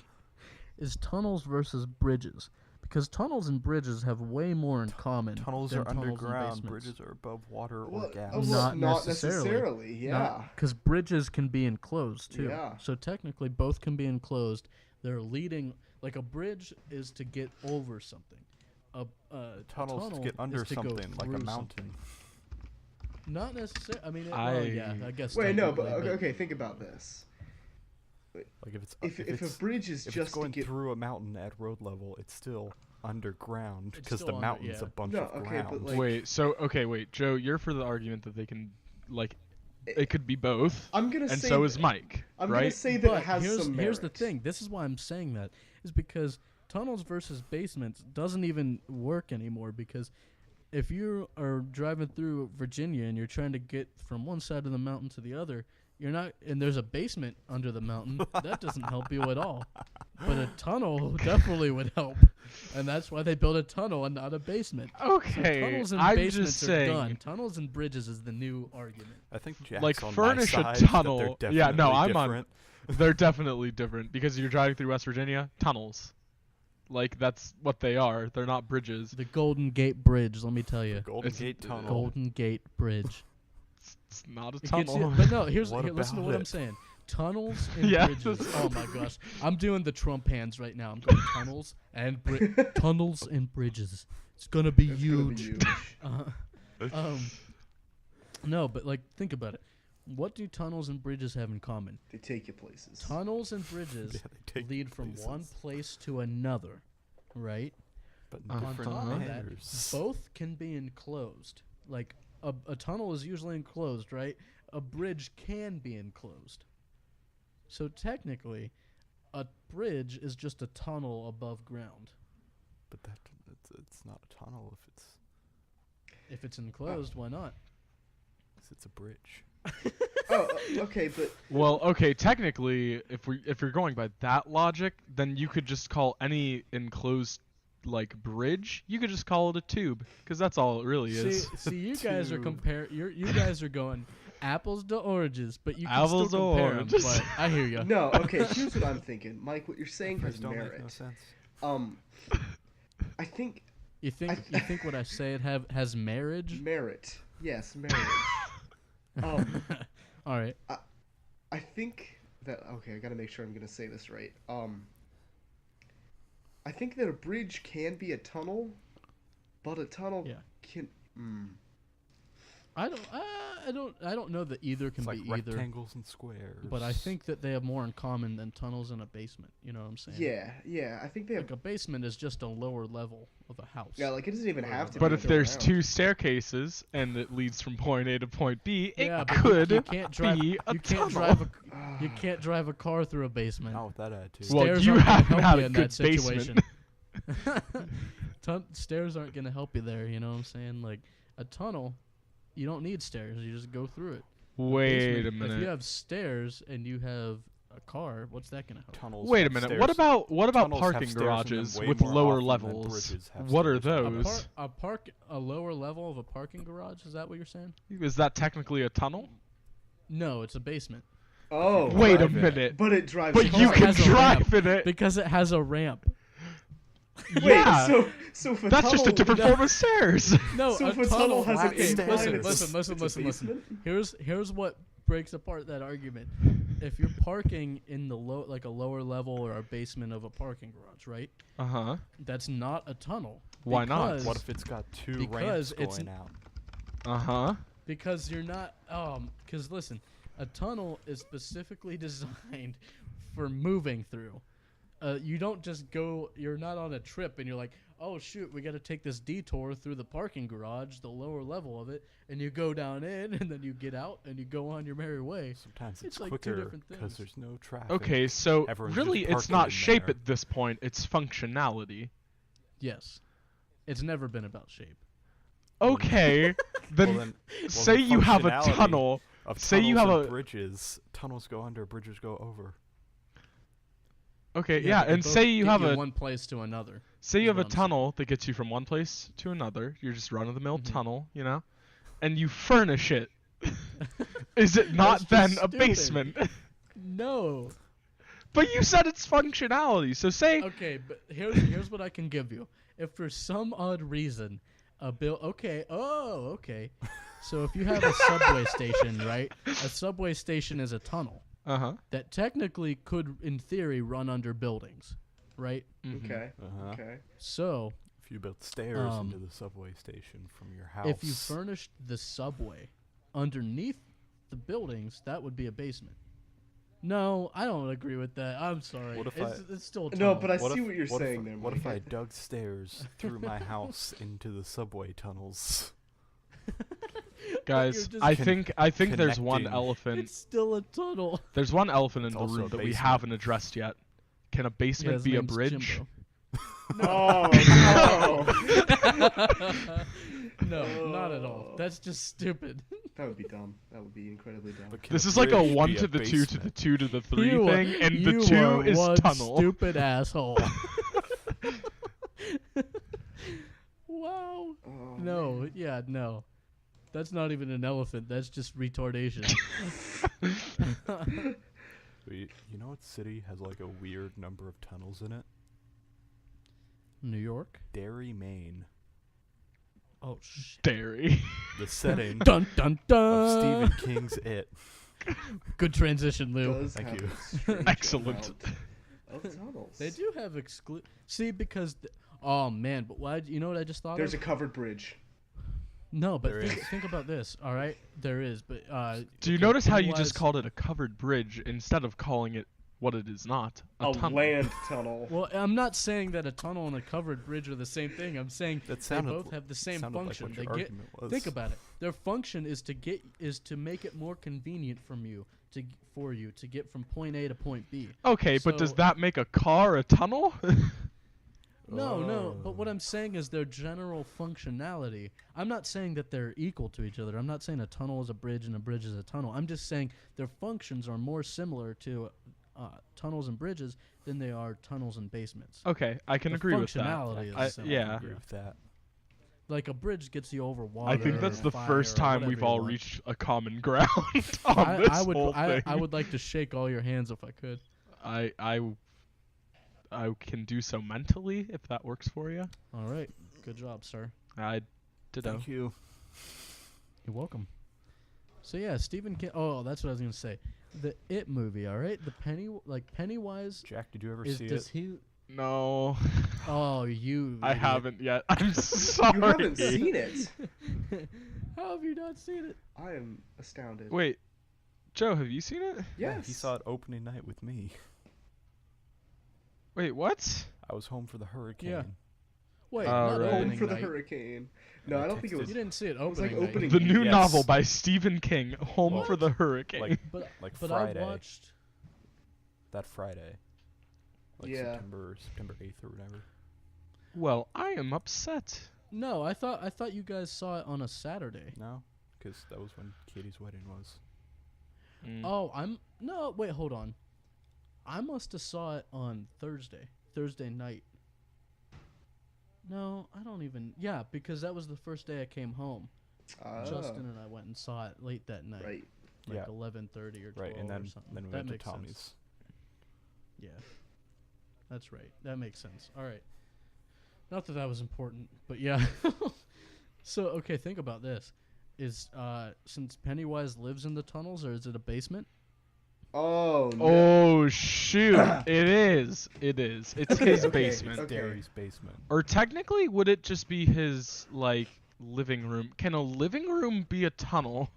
is tunnels versus bridges. Because tunnels and bridges have way more in common. Tunnels than are tunnels and underground, basements. bridges are above water Well, or gas. well, Not not necessarily. necessarily. Yeah. Because bridges can be enclosed too. Yeah. So technically, both can be enclosed. They're leading, like a bridge is to get over something. A Tunnels tunnel to get under is to go something, like a through mountain. something. Not necessarily. I mean, well, yeah, I guess. Wait, no, but technically, okay. Think about this. Like If a bridge is if just it's going to get through a mountain at road level, it's still underground It's because still the under- mountain's yeah. a bunch No, of okay, but, ground. like- Wait, Joe, you're for the argument that they can, like, it could be both, I'm gonna and say so is Mike, I'm gonna right? say that But it has some here's the merit. thing. This is why I'm saying that is because tunnels versus basements doesn't even work anymore. Because if you are driving through Virginia and you're trying to get from one side of the mountain to the other, you're not, and there's a basement under the mountain. That doesn't help you at all. But a tunnel definitely would help, and that's why they built a tunnel and not a basement. Okay, Tunnels and I'm basements just are saying, done. Tunnels and bridges is the new argument. I think Jack's like, on furnish my a side, that tunnel- they're yeah, no, definitely I'm on- different. they're definitely different because you're driving through West Virginia, tunnels, like that's what they are. They're not bridges. The Golden Gate Bridge, let me tell you. Golden It's- Gate Tunnel. Golden Gate Bridge. It's not a It gets tunnel. you- but no, What listen to about what I'm it? saying. Tunnels and Yeah. bridges. Oh my gosh, I'm doing the Trump hands right now. I'm going tunnels and tunnels and bridges. It's gonna be It's gonna be huge. huge. No, but like think about it. What do tunnels and bridges have in common? They take you places. Tunnels and bridges Yeah, they take lead from one places, place to another, right? but in Uh-huh. different On top of that, manners. both can be enclosed. Like a tunnel is usually enclosed, right? A bridge can be enclosed. So technically, a bridge is just a tunnel above ground. But it's not a tunnel if If it's enclosed, why not? it's a bridge. Oh, okay, but Well, okay, technically, if you're going by that logic, then you could just call any enclosed like bridge, you could just call it a tube, because that's all it really is. See, you guys are Tube. you guys are going apples to oranges, but you can Apples still to compare 'em, oranges. But I hear you. no. Okay, here's what I'm thinking, Mike. What you're saying has Phrase don't make merit. no sense. I think You think what I say has marriage? merit. Yes, marriage. All right. I think that I gotta make sure I'm gonna say this right. I think that a bridge can be a tunnel, but a tunnel Yeah. can. I don't know that either can It's like be either. rectangles and squares. But I think that they have more in common than tunnels and a basement. You know what I'm saying? Yeah. I think they have. Like a basement is just a lower level of a house. Yeah, like it doesn't even have to. But be if there's underground. two staircases and it leads from point A to point B, it Yeah, but could you can't drive. be a You can't tunnel. drive. You can't drive a car through a basement. Not with that attitude. Well, Stairs you aren't gonna haven't help had you a in good that situation. basement. Stairs aren't gonna help you there. You know what I'm saying? Like a tunnel, you don't need stairs. You just go through it. Wait a Basement, minute. If you have stairs and you have a car, what's that gonna help? Tunnels Wait a have minute. stairs. What about Tunnels have parking stairs in them garages way with more lower often than levels? bridges have What are stairs in them. those? A lower level of a parking garage? Is that what you're saying? Is that technically a tunnel? No, it's a basement. Oh. Wait a drive it. minute. But it drives. But cars. you can has a drive in it. Because it has a ramp. Wait, Yeah. so if a That's just a tunnel- different form of stairs. No, So a if a tunnel has an okay, incline, listen, it's a- listen. it's a basement? Here's what breaks apart that argument. If you're parking in the like a lower level or a basement of a parking garage, right? Uh huh. That's not a tunnel. Why not? Because- What if it's got two Because ramps it's going out? Uh huh. Because you're not because listen, a tunnel is specifically designed for moving through. You don't just go. You're not on a trip and you're like, oh shoot, we got to take this detour through the parking garage, the lower level of it, and you go down in and then you get out and you go on your merry way. Sometimes it's it's like two quicker different because things. there's no traffic. Okay, so Everyone's really, just it's parking not in shape there. at this point. It's functionality. Yes, it's never been about shape. Okay, then, Well, say the you have a functionality tunnel. Of Say you tunnels have and a- bridges. Tunnels go under, bridges go over. Okay, yeah, but they and both say you get have a one place to another. say you is have a what I'm saying. tunnel that gets you from one place to another. You're just run of the mill Mhm. tunnel, you know, and you furnish it. Is it not That's then just a stupid. basement? No. But you said it's functionality. So say Okay, but here's what I can give you. If for some odd reason a bill okay. So if you have a subway station, right? A subway station is a tunnel uh-huh. that technically could in theory run under buildings, right? Mhm. Okay. Uh-huh. Okay. So, If you built stairs Um, into the subway station from your house. if you furnished the subway underneath the buildings, that would be a basement. No, I don't agree with that. I'm sorry. What if it's still a No, tunnel. but I What see if- what you're what if- saying there, What if I Mike. dug stairs through my house into the subway tunnels? Guys, You're I just- think there's one connecting. elephant. It's still a tunnel. There's one elephant in It's the also room a that we basement. haven't addressed yet. Can a basement his be a name's bridge? Jimbo. Oh No, not at all. Oh. That's just stupid. no! That would be dumb. That would be incredibly dumb. But can This a is like a bridge be 1 to the 2 to the basement? 2 to the 3 You are- thing, and the you 2 are is one tunnel. Stupid asshole. Wow. Oh, No, man. yeah, no. That's not even an elephant. That's just retardation. You know what city has like a weird number of tunnels in it? New York? Derry, Maine. Oh, shit. Dairy. The setting Dun, dun, of dun. Stephen King's It. Good transition, Lou. Does Thank have you. a strange Excellent. amount of tunnels. They do have See, because... oh, man, but why... You know what I just thought There's of? a covered bridge. No, but There think, is. think about this, all right? There is, but... Do you okay, notice how you Pennywise- just called it a covered bridge instead of calling it what it is not? A tunnel. Land tunnel. Well, I'm not saying that a tunnel and a covered bridge are the same thing. I'm saying That they sounded both have the same sounded function. Like They what your get... argument was. Think about it. Their function is to make it more convenient for you to get from point A to point B. Okay, but does So- that make a car a tunnel? No, but what Oh. I'm saying is their general functionality. I'm not saying that they're equal to each other. I'm not saying a tunnel is a bridge and a bridge is a tunnel. I'm just saying their functions are more similar to tunnels and bridges than they are tunnels and basements. Okay, I can The agree with that. functionality is I- similar. yeah. I agree with that. Like a bridge gets you over water. I think that's or the fire first or time whatever we've you all want. reached a common ground on this whole thing. I would like to shake all your hands if I could. I can do so mentally if that works for you. All right, good job, sir. I ditto. Thank you. You're welcome. So yeah, Stephen King. Oh, that's what I was gonna say. The It movie, all right. The Pennywise. Jack, did you ever Is see does it? he? No, Oh, you. I idiot. haven't yet. I'm sorry. You haven't seen it. How have you not seen it? I am astounded. Wait, Joe, have you seen it? Yeah, Yes. he saw it opening night with me. Wait, what? I was home for the hurricane. Yeah. Wait, Oh, not right. Home opening for the night. hurricane. No, I don't think it texted- was. You didn't see it was like opening night. opening The new Yes. novel by Stephen King, Home Well, for the Hurricane. Like But like but Friday. I watched. that Friday. Like Yeah. September 8th or whatever. Well, I am upset. No, I thought you guys saw it on a Saturday. No, because that was when Katie's wedding was. Oh, wait, hold on. I must have saw it on Thursday night. No, I don't even. Yeah, because that was the first day I came home. Justin and I went and saw it late that night. Right. Like Yeah. 11:30 or 12 Right, and or then something. we That went to makes Tommy's. sense. Yeah. That's right. That makes sense. All right. Not that was important, but yeah. So, okay, think about this. Is since Pennywise lives in the tunnels, or is it a basement? Oh no. Oh shoot! It is. It's Okay, his okay, basement. okay. Gary's basement. Or technically, would it just be his like living room? Can a living room be a tunnel?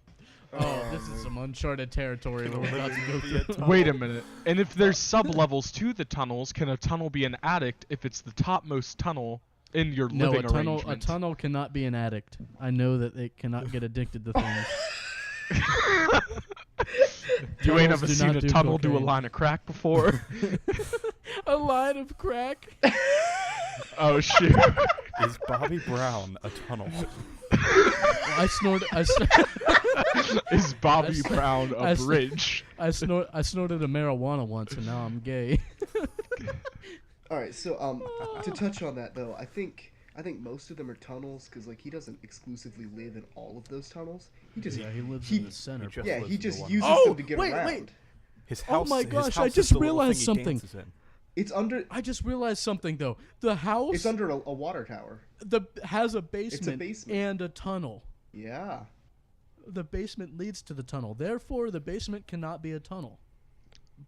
Oh, this is some uncharted territory that we're about to go through. Wait a minute. And if there's sub-levels to the tunnels, can a tunnel be an attic if it's the topmost tunnel in your No, living a arrangement? tunnel cannot be an addict. I know that they cannot get addicted to things. You ain't Tunnels ever do seen not a do tunnel do a cocaine. line of crack before? A line of crack. Oh shoot! Is Bobby Brown a tunnel? I Is Bobby I s- Brown I a s- bridge? I snorted a marijuana once, and now I'm gay. All right, so to touch on that though, I think most of them are tunnels because like he doesn't exclusively live in all of those tunnels. He just Yeah, he lives he- in the center. he just yeah lives he in the just one- uses Oh, them to get wait, around. wait. His Oh house. my his gosh, I house is just the little realized thing he something. dances in. It's under I just realized something though. The house it's under a water tower. has a basement, basement. and a tunnel. Yeah. The basement leads to the tunnel. Therefore, the basement cannot be a tunnel.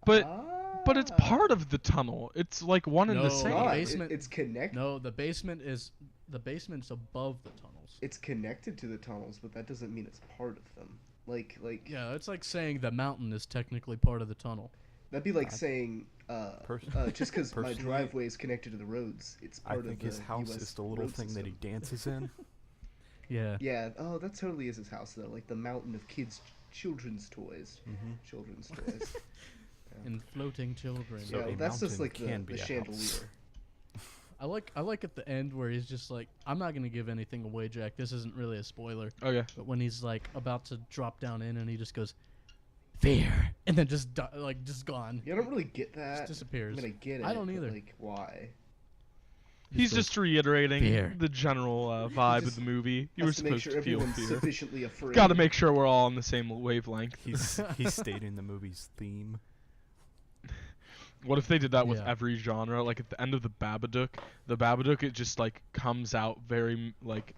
But it's part of the tunnel. It's like one and No, the It's same. not. basement- It's connected. No, the basement's above the tunnels. It's connected to the tunnels, but that doesn't mean it's part of them. Like Yeah, it's like saying the mountain is technically part of the tunnel. that'd be like saying just because my Personally, driveway is connected to the roads, it's I part of think the his house US is the little road thing that he system. dances in. Yeah. Yeah. Oh, that totally is his house though. Like the mountain of children's toys. Mm-hmm. Children's toys. And floating children. So yeah, a that's just mountain like can be the a chandelier. house. I like at the end where he's just like, I'm not gonna give anything away, Jack. This isn't really a spoiler. Okay. But when he's like about to drop down in, and he just goes, fear, and then just just gone. Yeah, I don't really get that. Just disappears. I mean, I get it. I don't but, either. Like, why? He's goes, just reiterating "Fear." the general vibe just of the movie. You were Has to make supposed sure to feel everyone's fear. sufficiently afraid. Got to make sure we're all on the same wavelength. He's stating the movie's theme. What if they did that with Yeah. every genre? Like at the end of the Babadook, it just like comes out very like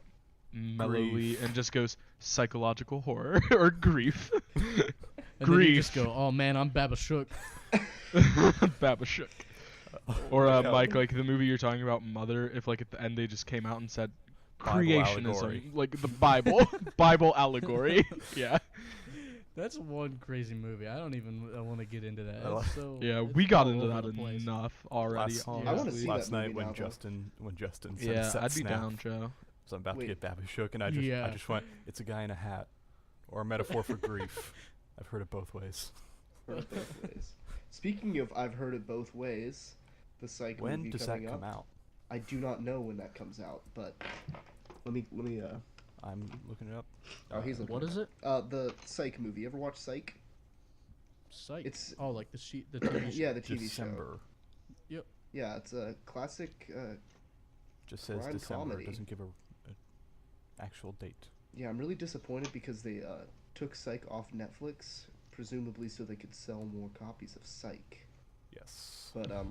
mellowly Grief. and just goes psychological horror or grief. And then you Grief. just go, oh man, I'm Baba Shook. Babashook. Or Yeah. Mike, like the movie you're talking about, Mother. If like at the end they just came out and said Bible creationism, allegory. like the Bible, Bible allegory. Yeah. That's one crazy movie. I don't even want to get into that. I It's so, Yeah, it's we got all into over that the place. enough already. Last- I wanna honestly. see Last that movie night when now, though. Justin sent Yeah, that I'd be snap, down, Joe. so I'm about Wait. to get Babashook, and I just went, it's a guy in a hat, or a metaphor for grief. I've heard it both ways. Heard it both ways. Speaking of, I've heard it both ways. The Psych When movie does that coming come up. out? I do not know when that comes out, but let me. I'm looking it up. Oh, he's looking. What is it? The Psych movie. Ever watch Psych? Psych. It's- oh, like the TV show. Yeah, the TV December. show. Yeah, it's a classic. Just says Crime December. comedy. It doesn't give a actual date. Yeah, I'm really disappointed because they took Psych off Netflix, presumably so they could sell more copies of Psych. Yes. But I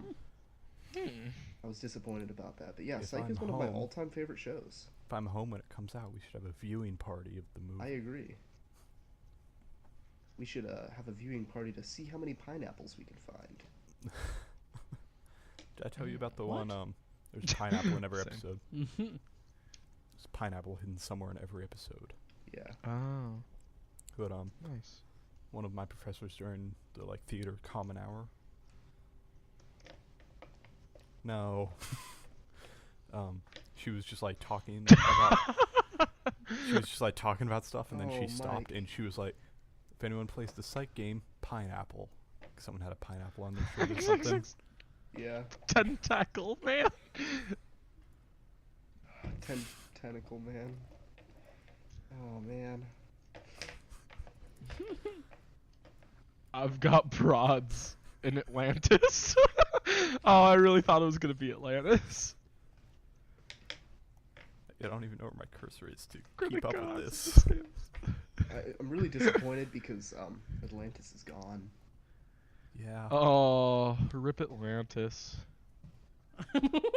was disappointed about that. But yeah, If Psych I'm is one of my home- all-time favorite shows. If I'm home when it comes out, we should have a viewing party of the movie. I agree. We should have a viewing party to see how many pineapples we can find. Did I tell you about the What? one? There's pineapple in every Same. episode. Mm-hmm. There's pineapple hidden somewhere in every episode. Yeah. Oh, But nice. one of my professors during the theater common hour. No. She was just talking about. She was just talking about stuff, and then Oh, she stopped Mike. and she was like, "If anyone plays the Psych game, pineapple," someone had a pineapple on their shirt or something. Yeah. Tentacle man. Tentacle man. Oh man. I've got broads in Atlantis. Oh, I really thought it was gonna be Atlantis. I don't even know where my cursor is to Good keep up God. with this. I'm really disappointed because Atlantis is gone. Yeah. Oh, rip Atlantis. What?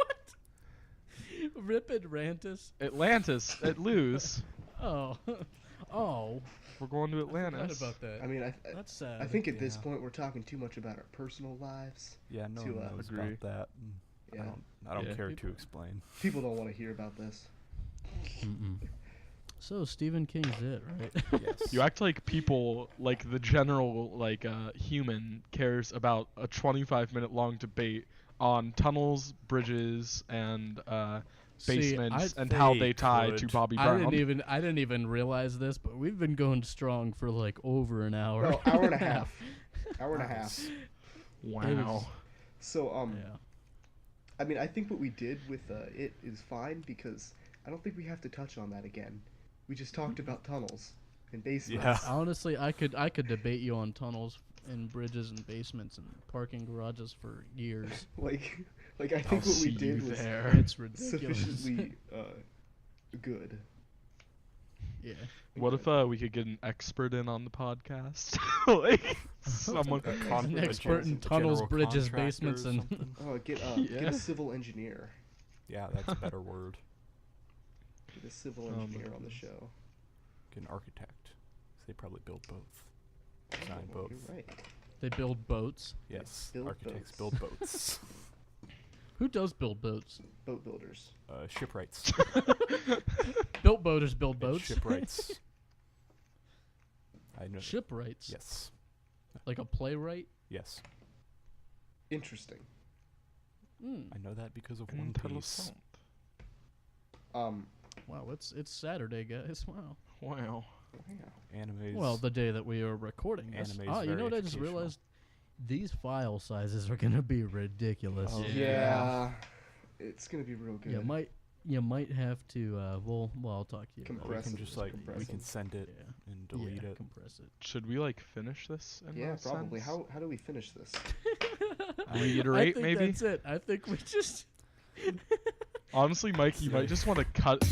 Rip Atlantis? Atlantis, at lose. Oh. Oh. We're going to I forgot Atlantis. about that. I mean, That's sad. I think at this Yeah. point we're talking too much about our personal lives. Yeah, no to, one knows agree. about that. And Yeah. I don't Yeah. care to People- explain. People don't want to hear about this. Mm-mm. So Stephen King's it, right? Yes. You act like people, like the general, like human, cares about a 25-minute long debate on tunnels, bridges, and basements, and how they they tie to could. Bobby I Brown. didn't even realize this, but we've been going strong for like over an hour. Well, hour and a half. Hour and a half. Wow. So Yeah. I mean, I think what we did with it is fine because I don't think we have to touch on that again. We just talked about tunnels and basements. Yeah. Honestly, I could debate you on tunnels and bridges and basements and parking garages for years. Like I think I'll what we see did you was there. It's ridiculous. sufficiently good. Yeah. What if we could get an expert in on the podcast? Like someone. An expert in tunnels, bridges, basements, and Get Yeah. a civil engineer. Yeah, that's a better word. Get a civil Oh my engineer on the goodness. show. Get an architect. They probably build both. Design Well, both. you're right. they build boats. Yes. Build Architects boats. build boats. Who does build boats? Boat builders. Shipwrights. Built boaters build And boats. Shipwrights. I know. Shipwrights. Yes. Like a playwright. Yes. Interesting. Mm. I know that because of One Piece. Interessant. Wow, it's Saturday, guys. Wow. Wow. Yeah. Animes. Well, the day that we are recording this. Anime's Oh, you very know what I just educational. realized? These file sizes are gonna be ridiculous. Oh, Yeah. It's gonna be real good. You might have to. Well, I'll talk to you. Com- about we compress can it, just just like compress we can it. send it Yeah. and delete yeah, it. compress it. Should we like finish this? In Yeah, a probably. sense? How do we finish this? Reiterate, I think maybe? that's it. I think we just. Honestly, Mike, you might just want to cut